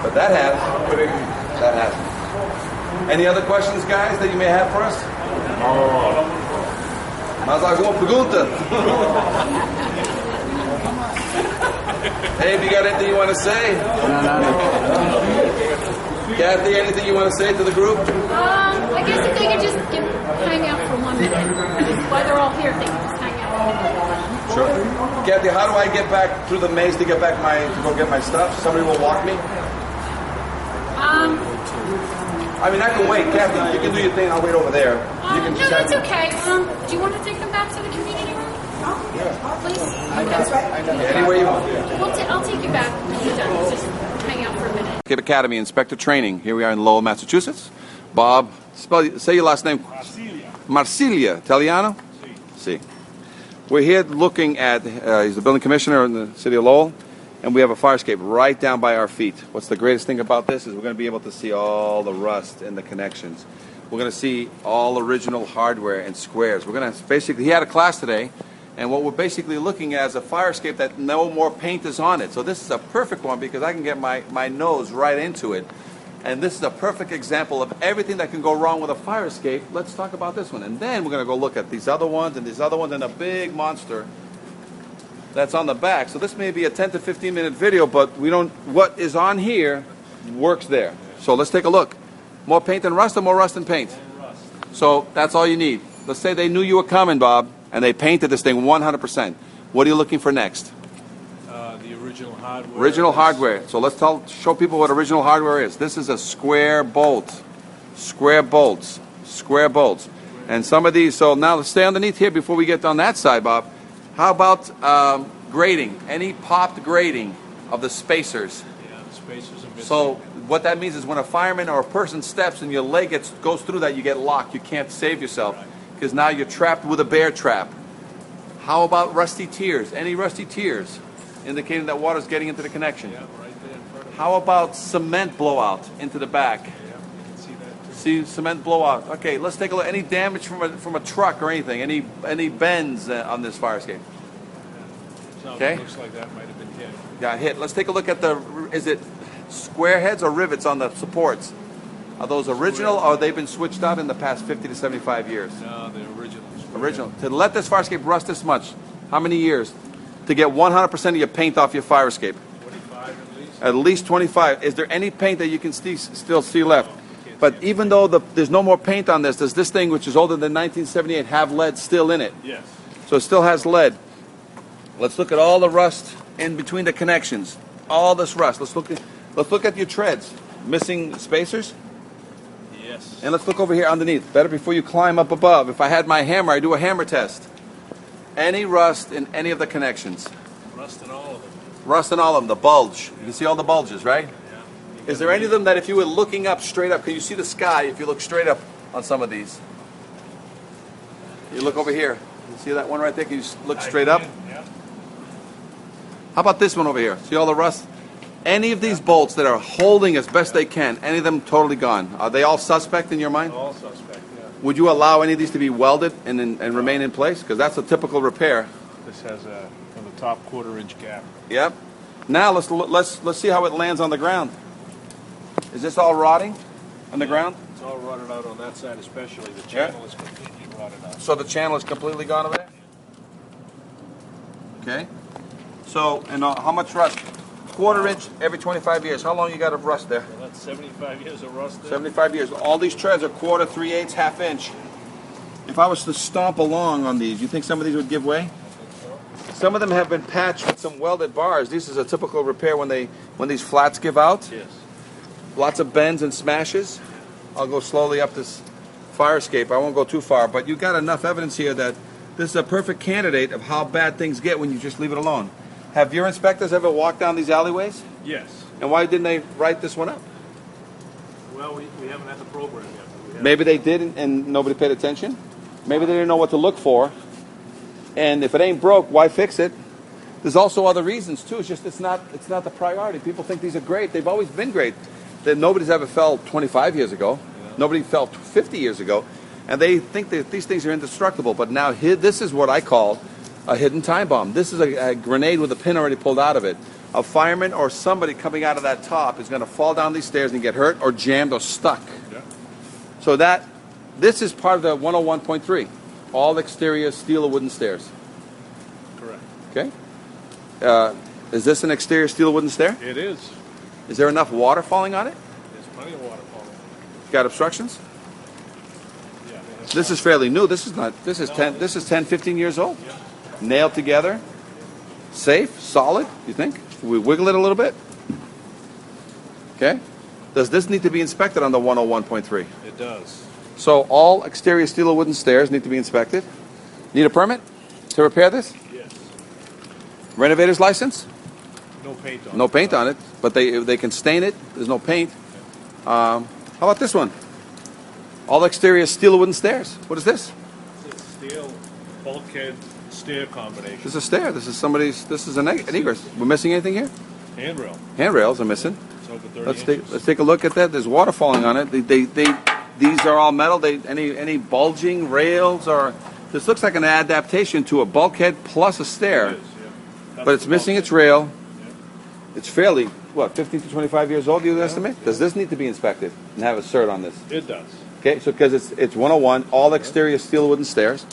But that has. That has. Any other questions, guys, that you may have for us? Mas alguma pergunta? Hey, if you got anything you want to say? Kathy, anything you want to say to the group? I guess if they could just hang out for 1 minute. While they're all here, they can just hang out. Sure. Kathy, how do I get back through the maze to go get my stuff? Somebody will walk me? I mean, I can wait. Kathy, you can do your thing. I'll wait over there. You can no, that's okay. Do you want to take them back to the community room? Yeah. Please? Yeah, anywhere you want. I'll take you back when you're done. Just hang out for a minute. Cape Academy Inspector Training. Here we are in Lowell, Massachusetts. Bob, say your last name. Marsilia. Italiano? Si. We're here looking at, he's the building commissioner in the city of Lowell, and we have a fire escape right down by our feet. What's the greatest thing about this is we're going to be able to see all the rust in the connections. We're going to see all original hardware and squares. We're going to basically, he had a class today, and what we're basically looking at is a fire escape that no more paint is on it. So this is a perfect one because I can get my nose right into it. And this is a perfect example of everything that can go wrong with a fire escape. Let's talk about this one. And then we're going to go look at these other ones and a big monster that's on the back. So this may be a 10 to 15 minute video, but what is on here works there. So let's take a look. More paint than rust or more rust than paint? So that's all you need. Let's say they knew you were coming, Bob, and they painted this thing 100%. What are you looking for next? The original hardware. Original hardware. So let's show people what original hardware is. This is a square bolt. Square bolts. Square bolts. And some of these, so now let's stay underneath here before we get on that side, Bob. How about grating? Any popped grating of the spacers? Yeah, the spacers are missing. So what that means is when a fireman or a person steps and your leg goes through that, you get locked. You can't save yourself because now you're trapped with a bear trap. How about rusty tiers? Any rusty tiers indicating that water's getting into the connection? Yeah, right there in front of How about cement blowout into the back? Yeah, you can see that too. See cement blowout. Okay, let's take a look. Any damage from a truck or anything? Any bends on this fire escape? So Okay. it looks like that might have been hit. Got hit. Let's take a look at is it square heads or rivets on the supports? Are those original or they've been switched out in the past 50 to 75 years? No, the originals. Original. To let this fire escape rust this much, how many years? To get 100% of your paint off your fire escape? 25 at least. At least 25. Is there any paint that you can still see left? But even though there's no more paint on this, does this thing, which is older than 1978, have lead still in it? Yes. So it still has lead. Let's look at all the rust in between the connections. All this rust. Let's look at your treads. Missing spacers? Yes. And let's look over here underneath. Better before you climb up above. If I had my hammer, I'd do a hammer test. Any rust in any of the connections? Rust in all of them. Rust in all of them. The bulge. You can see all the bulges, right? Yeah. Is there any of them that if you were looking up straight up, can you see the sky if you look straight up on some of these? You look over here. You see that one right there? Can you look straight up? Yeah. How about this one over here? See all the rust? Any of these bolts that are holding as best they can, any of them totally gone? Are they all suspect in your mind? All suspect, yeah. Would you allow any of these to be welded and remain in place? Because that's a typical repair. This has a from the top quarter-inch gap. Yep. Now let's see how it lands on the ground. Is this all rotting on the ground? It's all rotted out on that side, especially the channel is completely rotted out. So the channel is completely gone over there? Okay. So, and how much rust? Quarter-inch every 25 years. How long you got of rust there? Well, that's 75 years of rust there. 75 years. All these treads are quarter, 3/8, half-inch. If I was to stomp along on these, you think some of these would give way? Some of them have been patched with some welded bars. This is a typical repair when these flats give out. Yes. Lots of bends and smashes. I'll go slowly up this fire escape. I won't go too far, but you got enough evidence here that this is a perfect candidate of how bad things get when you just leave it alone. Have your inspectors ever walked down these alleyways? Yes. And why didn't they write this one up? Well, we haven't had the program yet. Maybe they did and nobody paid attention. Maybe they didn't know what to look for. And if it ain't broke, why fix it? There's also other reasons too. It's just it's not the priority. People think these are great. They've always been great. That nobody's ever fell 25 years ago. Yeah. Nobody fell 50 years ago. And they think that these things are indestructible. But now this is what I call a hidden time bomb. This is a grenade with a pin already pulled out of it. A fireman or somebody coming out of that top is going to fall down these stairs and get hurt or jammed or stuck. Yeah. So this is part of the 101.3. All exterior steel or wooden stairs. Correct. Okay. Is this an exterior steel or wooden stair? It is. Is there enough water falling on it? There's plenty of water falling. Got obstructions? Yeah. This is fairly new. This is 10, 15 years old. Yeah. Nailed together. Safe, solid, you think? We wiggle it a little bit? Okay. Does this need to be inspected on the 101.3? It does. So all exterior steel or wooden stairs need to be inspected. Need a permit to repair this? Yes. Renovator's license? No paint on it. No paint on it, but they can stain it. There's no paint. How about this one? All exterior steel or wooden stairs. What is this? It's a steel bulkhead stair combination. This is a stair. This is an egress. We're missing anything here? Handrail. Handrails are missing. It's over 30 inches. Let's take a look at that. There's water falling on it. These are all metal. Any bulging rails or this looks like an adaptation to a bulkhead plus a stair. It is, yeah. But it's missing its rail. Yeah. It's fairly 15 to 25 years old. You estimate? Yeah. Does this need to be inspected and have a cert on this? It does. Okay, so because it's 101, all exterior steel wooden stairs.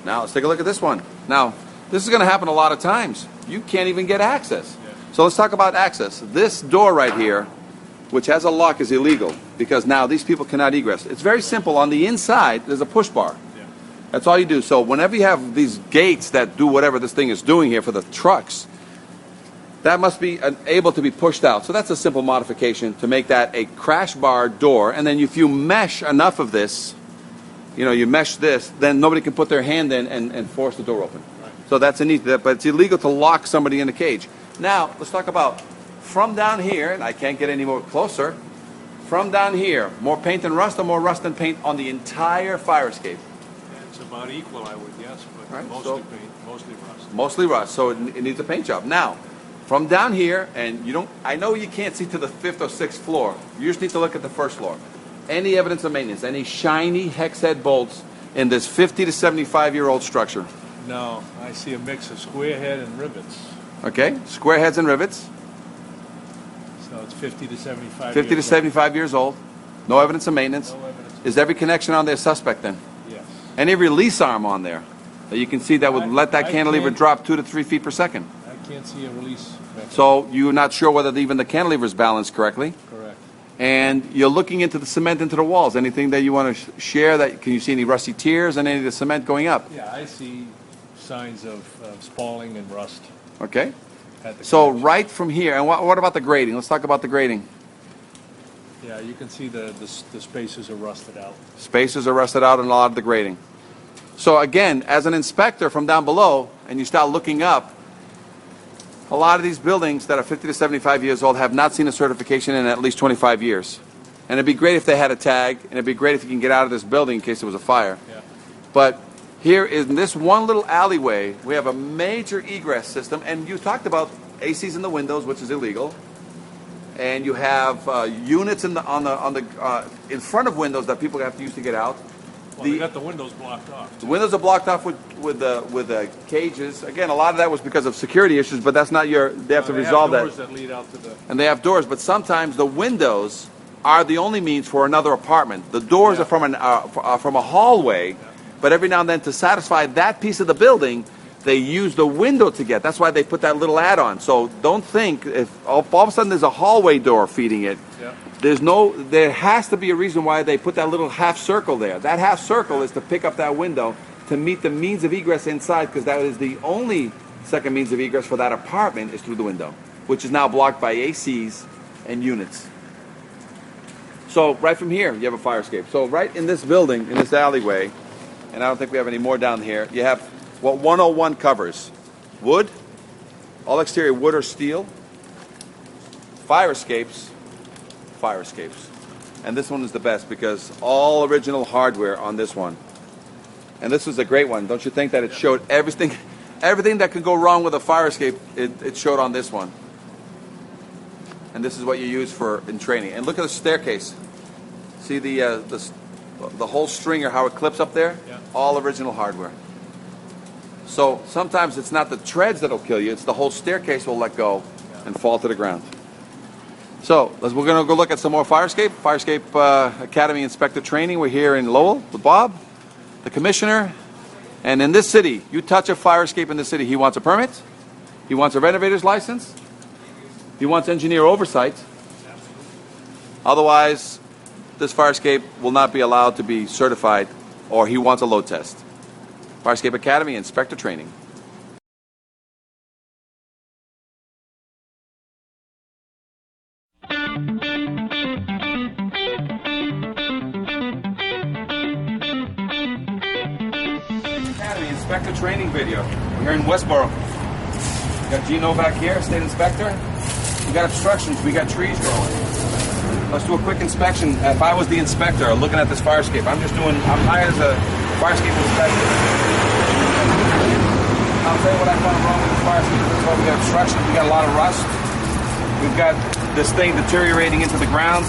Now let's take a look at this one. Now this is going to happen a lot of times. You can't even get access. Yeah. So let's talk about access. This door right here, which has a lock, is illegal because now these people cannot egress. It's very simple. On the inside, there's a push bar. Yeah. That's all you do. So whenever you have these gates that do whatever this thing is doing here for the trucks, that must be able to be pushed out. So that's a simple modification to make that a crash bar door. And then if you mesh enough of this, you mesh this, then nobody can put their hand in and force the door open. So that's but it's illegal to lock somebody in a cage. Now, let's talk about from down here, and I can't get any more closer, from down here, more paint than rust or more rust than paint on the entire fire escape? It's about equal, I would guess, but Right, mostly paint, mostly rust. Mostly rust, so it needs a paint job. Now, from down here, and I know you can't see to the 5th or 6th floor. You just need to look at the 1st floor. Any evidence of maintenance, any shiny hex head bolts in this 50 to 75-year-old structure? No, I see a mix of square head and rivets. Okay, square heads and rivets. So it's 50 to 75 50 to years 75 years old. No evidence of maintenance. No evidence. Is every connection on there suspect then? Yes. Any release arm on there that you can see that would let that cantilever drop 2 to 3 feet per second? I can't see a release mechanism. So you're not sure whether even the cantilever is balanced correctly? Correct. And you're looking into the cement into the walls. Anything that you want to share? Can you see any rusty tears and any of the cement going up? Yeah, I see signs of spalling and rust. Okay. So right from here, and what about the grading? Let's talk about the grading. Yeah, you can see the spaces are rusted out. Spaces are rusted out in a lot of the grading. So again, as an inspector from down below, and you start looking up, a lot of these buildings that are 50 to 75 years old have not seen a certification in at least 25 years. And it'd be great if they had a tag, and it'd be great if you can get out of this building in case there was a fire. Yeah. But here in this one little alleyway, we have a major egress system, and you talked about ACs in the windows, which is illegal, and you have units in front of windows that people have to use to get out. Well, they got the windows blocked off. The windows are blocked off with cages. Again, a lot of that was because of security issues, but that's not they have to resolve that. They have doors that lead out to the... And they have doors, but sometimes the windows are the only means for another apartment. The doors are from a hallway, but every now and then to satisfy that piece of the building, they use the window to get. That's why they put that little add-on. So don't think if all of a sudden there's a hallway door feeding it. Yeah. There has to be a reason why they put that little half circle there. That half circle is to pick up that window to meet the means of egress inside, because that is the only second means of egress for that apartment is through the window, which is now blocked by ACs and units. So right from here, you have a fire escape. So right in this building, in this alleyway, and I don't think we have any more down here, you have what 101 covers. Wood, all exterior wood or steel, fire escapes. And this one is the best because all original hardware on this one. And this was a great one. Don't you think that it showed everything that could go wrong with a fire escape, it showed on this one. And this is what you use in training. And look at the staircase. See the whole stringer, how it clips up there? Yeah. All original hardware. So sometimes it's not the treads that'll kill you, it's the whole staircase will let go and fall to the ground. So we're going to go look at some more Fire Escape Academy Inspector Training. We're here in Lowell with Bob, the Commissioner. And in this city, you touch a fire escape in this city, he wants a permit, he wants a renovator's license, he wants engineer oversight. Otherwise, this fire escape will not be allowed to be certified, or he wants a load test. Fire Escape Academy Inspector Training. Academy Inspector Training video. We're here in Westboro. We got Gino back here, State Inspector. We got obstructions. We got trees growing. Let's do a quick inspection. If I was the inspector looking at this fire escape, I'm hired as a fire escape inspector. I'll tell you what I found wrong with this fire escape. First of all, we got obstruction. We got a lot of rust. We've got this thing deteriorating into the ground.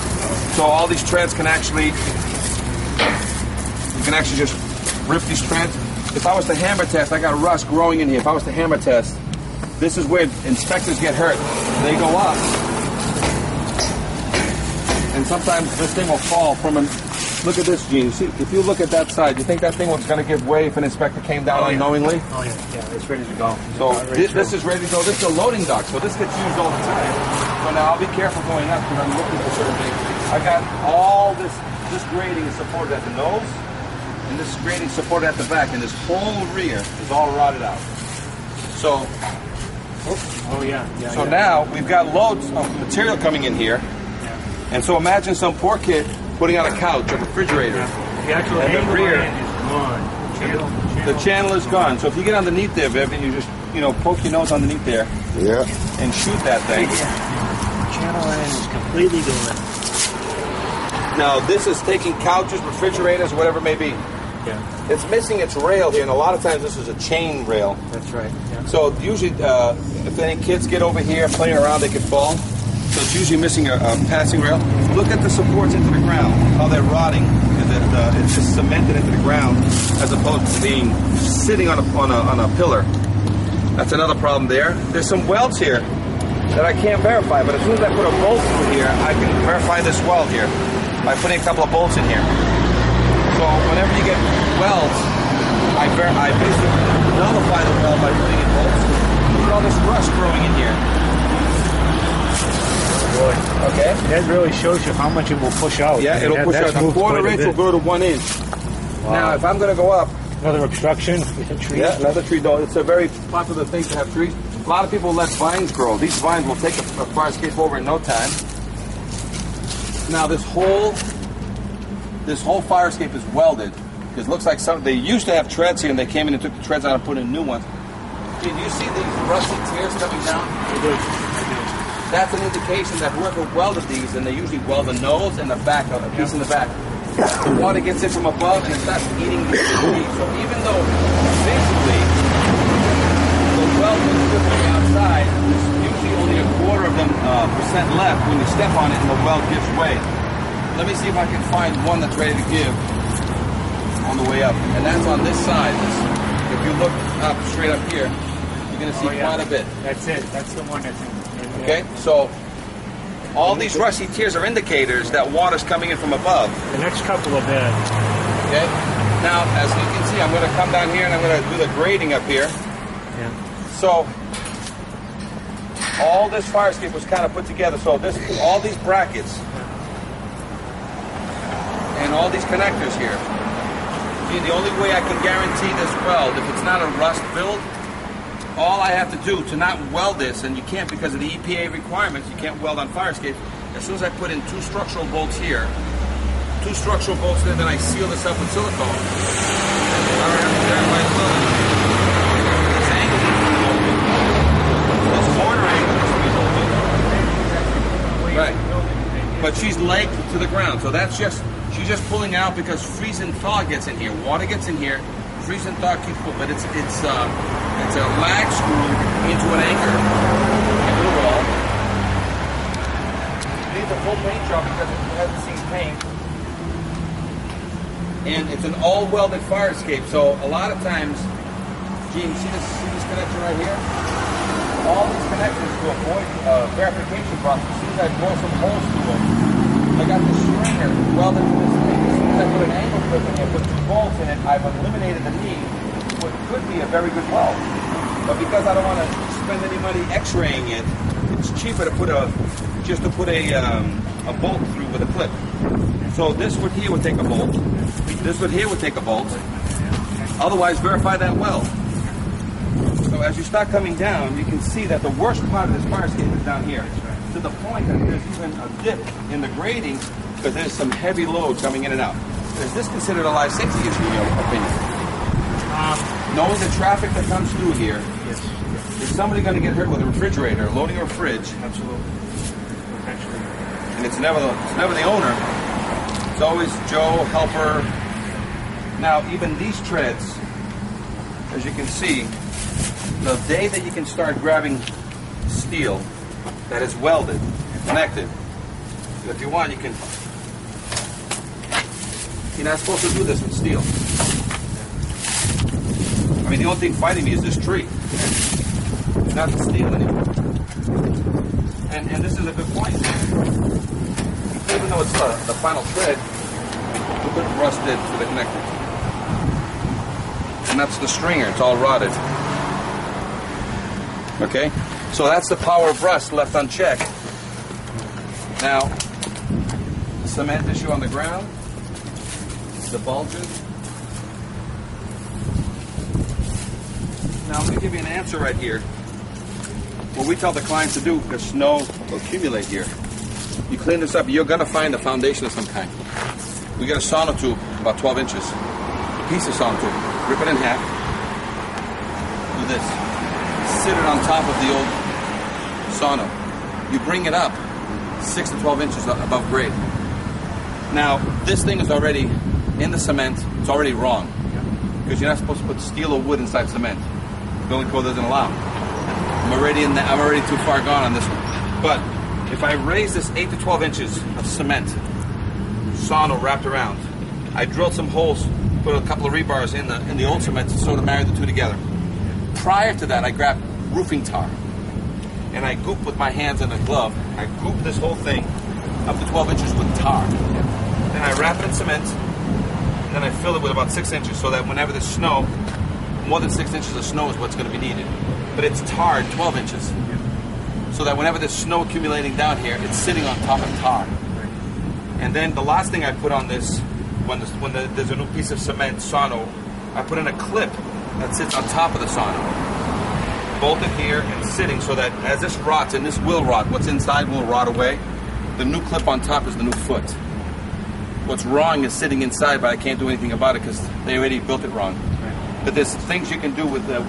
So all these treads can actually just rip these treads. If I was to hammer test, I got rust growing in here. If I was to hammer test, this is where inspectors get hurt. They go up, and sometimes this thing will fall from an... Look at this, Gene. See, if you look at that side, you think that thing was going to give way if an inspector came down unknowingly? Oh, yeah, it's ready to go. So this is ready to go. This is a loading dock, so this gets used all the time. So now I'll be careful going up because I'm looking for certain things. I got all this grading is supported at the nose, and this grading supported at the back, and this whole rear is all rotted out. So, now we've got loads of material coming in here, and so imagine some poor kid putting on a couch, a refrigerator, The actual and the angle rear. line is gone. The channel is gone. So if you get underneath there, Viv, and you just, poke your nose underneath there. Yeah. And shoot that thing. Channel line is completely gone. Now, this is taking couches, refrigerators, whatever it may be. Yeah. It's missing its rail here, and a lot of times this is a chain rail. That's right. Yeah. So usually, if any kids get over here playing around, they could fall. So it's usually missing a passing rail. Look at the supports into the ground, how they're rotting, and that it's just cemented into the ground as opposed to being sitting on a pillar. That's another problem there. There's some welds here that I can't verify, but as soon as I put a bolt through here, I can verify this weld here by putting a couple of bolts in here. So whenever you get welds, I basically nullify the weld by putting in bolts. Look at all this rust growing in here. Boy. Okay. That really shows you how much it will push out. Yeah, it'll push out. A quarter inch will go to 1 inch. Wow. Now, if I'm going to go up, another obstruction. Yeah, another tree. It's a very popular thing to have trees. A lot of people let vines grow. These vines will take a fire escape over in no time. Now, this whole fire escape is welded. Because it looks like they used to have treads here, and they came in and took the treads out and put in new ones. Do you see these rusty tears coming down? I do. That's an indication that whoever welded these, and they usually weld the nose and the back, a piece in the back. The water gets in from above and it starts eating the trees. So even though basically the weld was good from the outside, there's usually only a quarter of them percent left when you step on it and the weld gives way. Let me see if I can find one that's ready to give on the way up. And that's on this side. If you look up straight up here, you're going to see quite a bit. That's it. That's the one that's in. Okay, so all these rusty tears are indicators that water's coming in from above. The next couple of beds. Okay, now as you can see, I'm going to come down here and I'm going to do the grading up here. Yeah. So all this fire escape was kind of put together. So all these brackets and all these connectors here. See, the only way I can guarantee this weld, if it's not a rust build, all I have to do to not weld this, and you can't because of the EPA requirements, you can't weld on fire escape. As soon as I put in 2 structural bolts here, 2 structural bolts there, then I seal this up with silicone. All right, this angle needs to be open. This corner angle needs to be open. Right. But she's legged to the ground, so that's she's just pulling out because freeze and thaw gets in here. Water gets in here. Freeze and thaw keeps pulling, but it's a lag screw into an anchor into the wall. It needs a full paint job because it hasn't seen paint. And it's an all welded fire escape, so a lot of times, Gene, see this connection right here? All these connections to avoid verification process. As soon as I blow some holes through them, I got the stringer welded to this thing. As soon as I put an angle clip in here, put 2 bolts in it, I've eliminated the need for what could be a very good weld. But because I don't want to spend any money x-raying it, it's cheaper to put a bolt through with a clip. So this would here would take a bolt. This would here would take a bolt. Otherwise, verify that weld. So as you start coming down, you can see that the worst part of this fire escape is down here. To the point that there's even a dip in the grading because there's some heavy load coming in and out. Is this considered a life safety issue in your opinion? Knowing the traffic that comes through here, yes. Is somebody going to get hurt with a refrigerator, loading a fridge? Absolutely. Potentially. And it's never the owner. It's always Joe, helper. Now, even these treads, as you can see, the day that you can start grabbing steel that is welded, connected, if you want, you can. You're not supposed to do this with steel. I mean, the only thing fighting me is this tree. It's not the steel anymore. And this is a good point. Even though it's the final thread, look at rusted to the connector. And that's the stringer. It's all rotted. Okay? So that's the power of rust left unchecked. Now, the cement issue on the ground, the bulges. Now, let me give you an answer right here. What we tell the clients to do, because snow will accumulate here. You clean this up, you're going to find a foundation of some kind. We got a sonotube about 12 inches. A piece of sawn tube. Rip it in half. Do this. Sit it on top of the old sauna. You bring it up 6 to 12 inches above grade. Now, this thing is already in the cement. It's already wrong. Because you're not supposed to put steel or wood inside cement. The building code doesn't allow. I'm already too far gone on this one. But if I raise this 8 to 12 inches of cement, sauna wrapped around, I drilled some holes, put a couple of rebars in the old cement to sort of marry the two together. Prior to that, I grabbed roofing tar, and I gooped with my hands in a glove. I gooped this whole thing up to 12 inches with tar. Then I wrap it in cement, and then I fill it with about 6 inches so that whenever there's snow, more than 6 inches of snow is what's going to be needed. But it's tarred 12 inches. So that whenever there's snow accumulating down here, it's sitting on top of tar. And then the last thing I put on this, when there's a new piece of cement, sono, I put in a clip that sits on top of the sono. Bolted here and sitting so that as this rots, and this will rot, what's inside will rot away, the new clip on top is the new foot. What's wrong is sitting inside, but I can't do anything about it because they already built it wrong. But there's things you can do with that.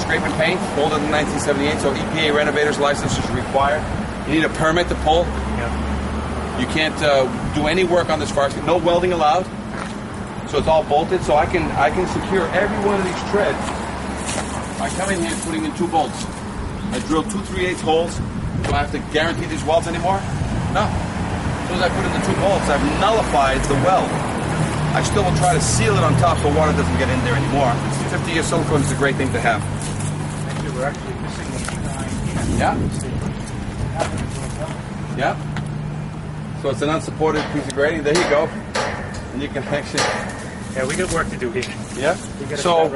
Scrape and paint, older than 1978, so EPA renovator's license is required. You need a permit to pull. You can't do any work on this fire escape. No welding allowed. So it's all bolted. So I can secure every one of these treads by coming here and putting in 2 bolts. I drilled 2 3/8 holes. Do I have to guarantee these welds anymore? No. As soon as I put in the 2 bolts, I've nullified the weld. I still will try to seal it on top so water doesn't get in there anymore. 50-year silicone is a great thing to have. We're actually missing one behind here. Yeah. Yeah. So it's an unsupported piece of grading. There you go. And you can actually. Yeah, we got work to do here. Yeah. So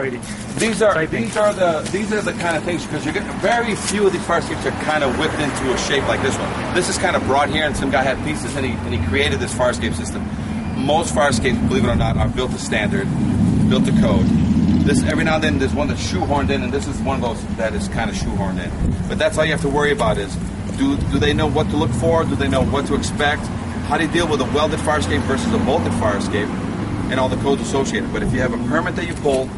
these are the kind of things, because you get very few of these fire escapes are kind of whipped into a shape like this one. This is kind of brought here, and some guy had pieces, and he created this fire escape system. Most fire escapes, believe it or not, are built to standard, built to code. This, every now and then, there's one that's shoehorned in, and this is one of those that is kind of shoehorned in. But that's all you have to worry about is, do they know what to look for? Do they know what to expect? How do you deal with a welded fire escape versus a bolted fire escape? And all the codes associated. But if you have a permit that you pull,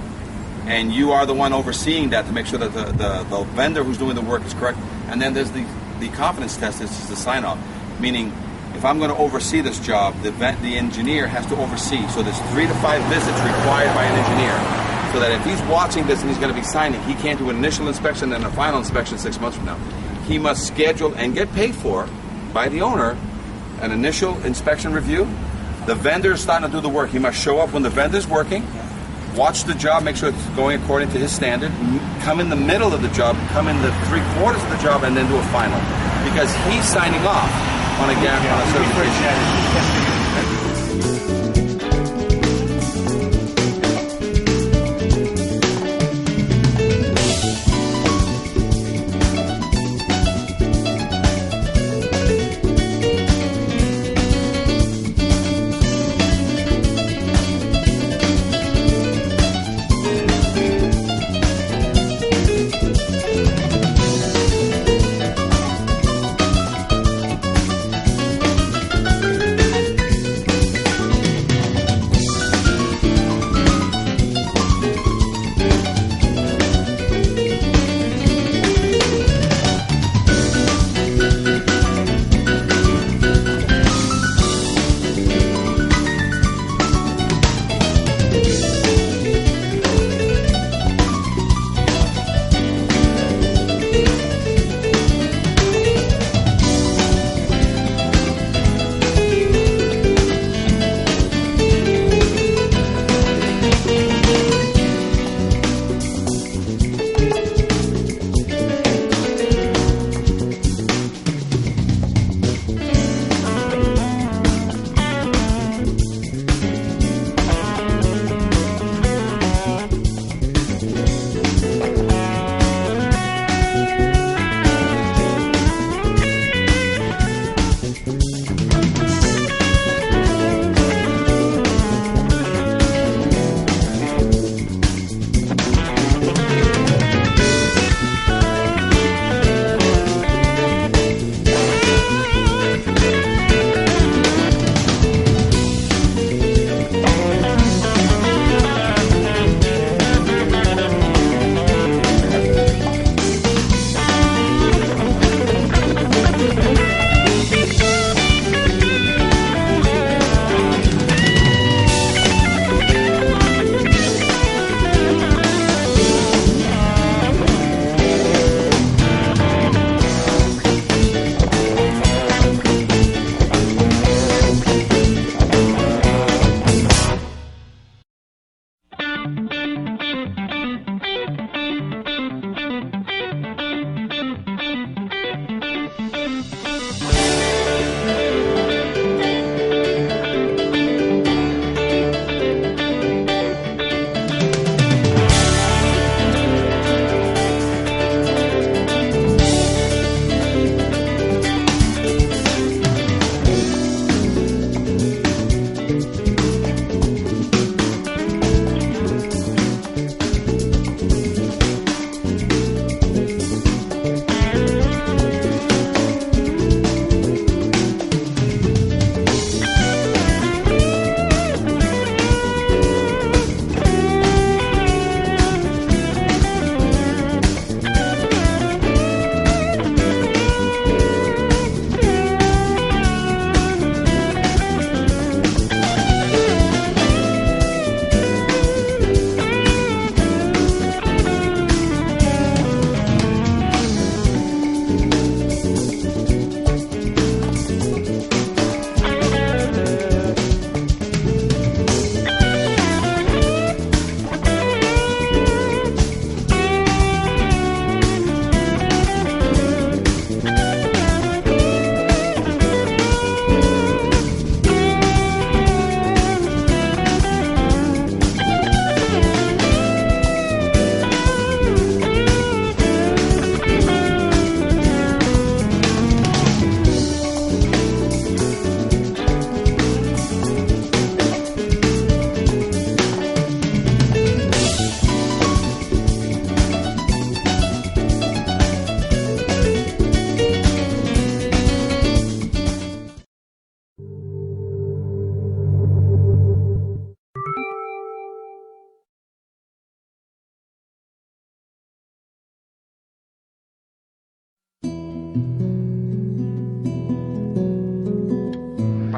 and you are the one overseeing that to make sure that the vendor who's doing the work is correct, and then there's the confidence test, this is the sign-off. Meaning, if I'm going to oversee this job, the engineer has to oversee. So there's 3 to 5 visits required by an engineer. So that if he's watching this and he's going to be signing, he can't do an initial inspection and a final inspection 6 months from now. He must schedule and get paid for by the owner an initial inspection review. The vendor is starting to do the work. He must show up when the vendor's working, watch the job, make sure it's going according to his standard, come in the middle of the job, come in the 3/4 of the job, and then do a final. Because he's signing off on a certification.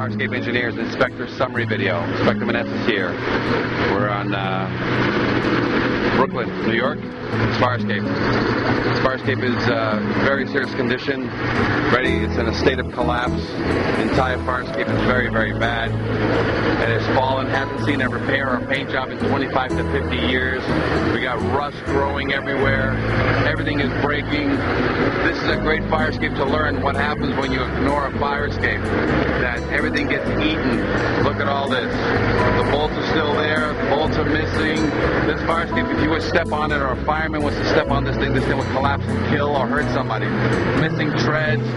Fire Escape Engineers Inspector Summary Video. Inspector Maness is here. We're on Brooklyn, New York. It's Fire Escape. Fire Escape is very serious condition. It's in a state of collapse. The entire fire escape is very, very bad. It has fallen, hasn't seen a repair or paint job in 25 to 50 years. We got rust growing everywhere. Everything is breaking. This is a great fire escape to learn what happens when you ignore a fire escape. That everything gets eaten. Look at all this. The bolts are still there. The bolts are missing. This fire escape, if you would step on it or a fireman was to step on this thing would collapse and kill or hurt somebody. Missing treads.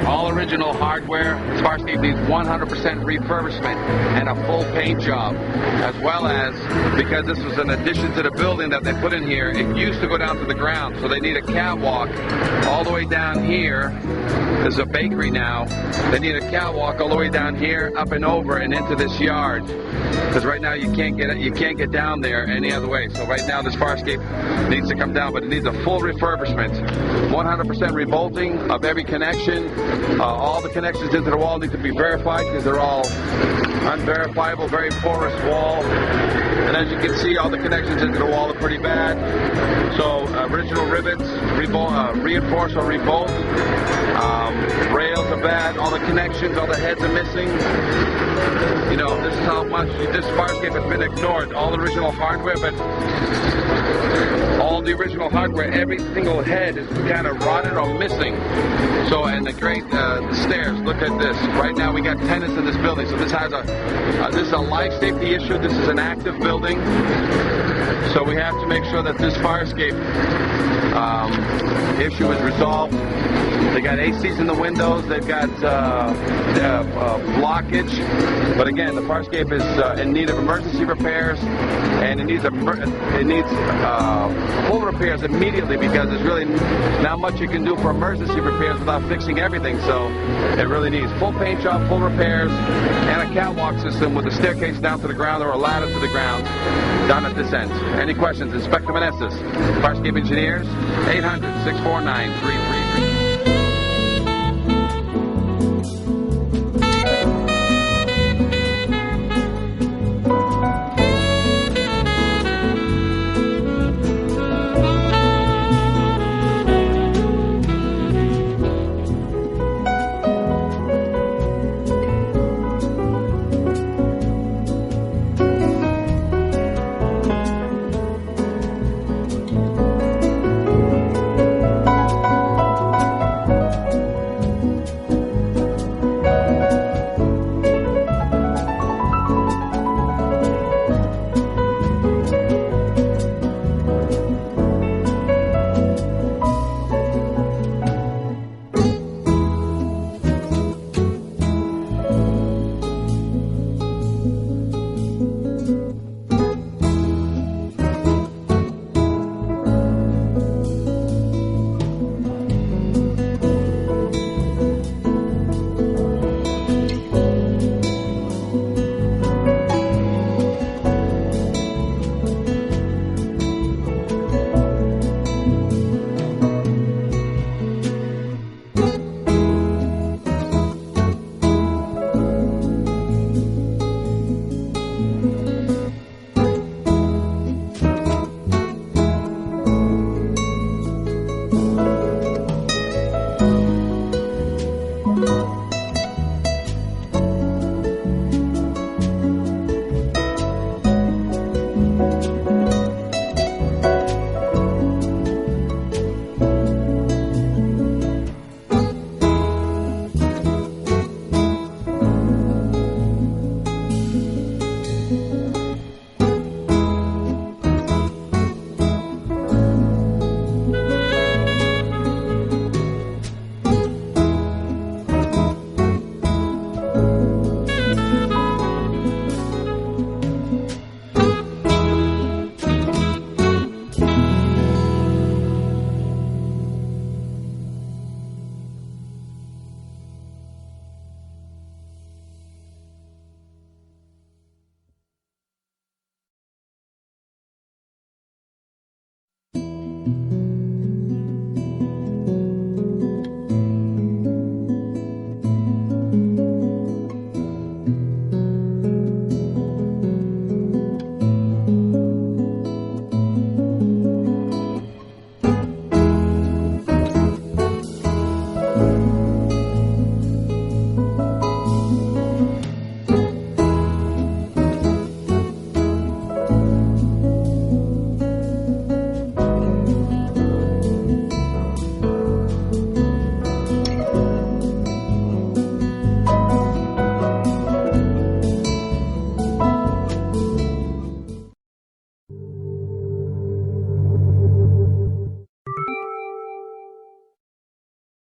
All original hardware. This fire escape needs 100% refurbishment and a full paint job, as well as, because this was an addition to the building that they put in here, it used to go down to the ground, so they need a catwalk all the way down here. There's a bakery now. They need a catwalk all the way down here, up and over, and into this yard. Because right now you can't get down there any other way. So right now this fire escape needs to come down, but it needs a full refurbishment. 100% rebolting of every connection. All the connections into the wall need to be verified because they're all unverifiable, very porous wall. And as you can see, all the connections into the wall are pretty bad. So original rivets, reinforce or rebolt. Rails are bad. All the connections, all the heads are missing. You know, this is how much this fire escape has been ignored. All the original hardware, but all the original hardware, every single head is kind of rotted or missing. So, and the great the stairs. Look at this. Right now, we got tenants in this building, so this has this is a life safety issue. This is an active building, so we have to make sure that this fire escape issue is resolved. They got ACs in the windows. They've got blockage. But again, the fire escape is in need of emergency repairs, and it needs full repairs immediately because there's really not much you can do for emergency repairs without fixing everything. So it really needs full paint job, full repairs, and a catwalk system with a staircase down to the ground or a ladder to the ground down at this end. Any questions? Inspector Maness, Fire Escape Engineers, 800-649-3300.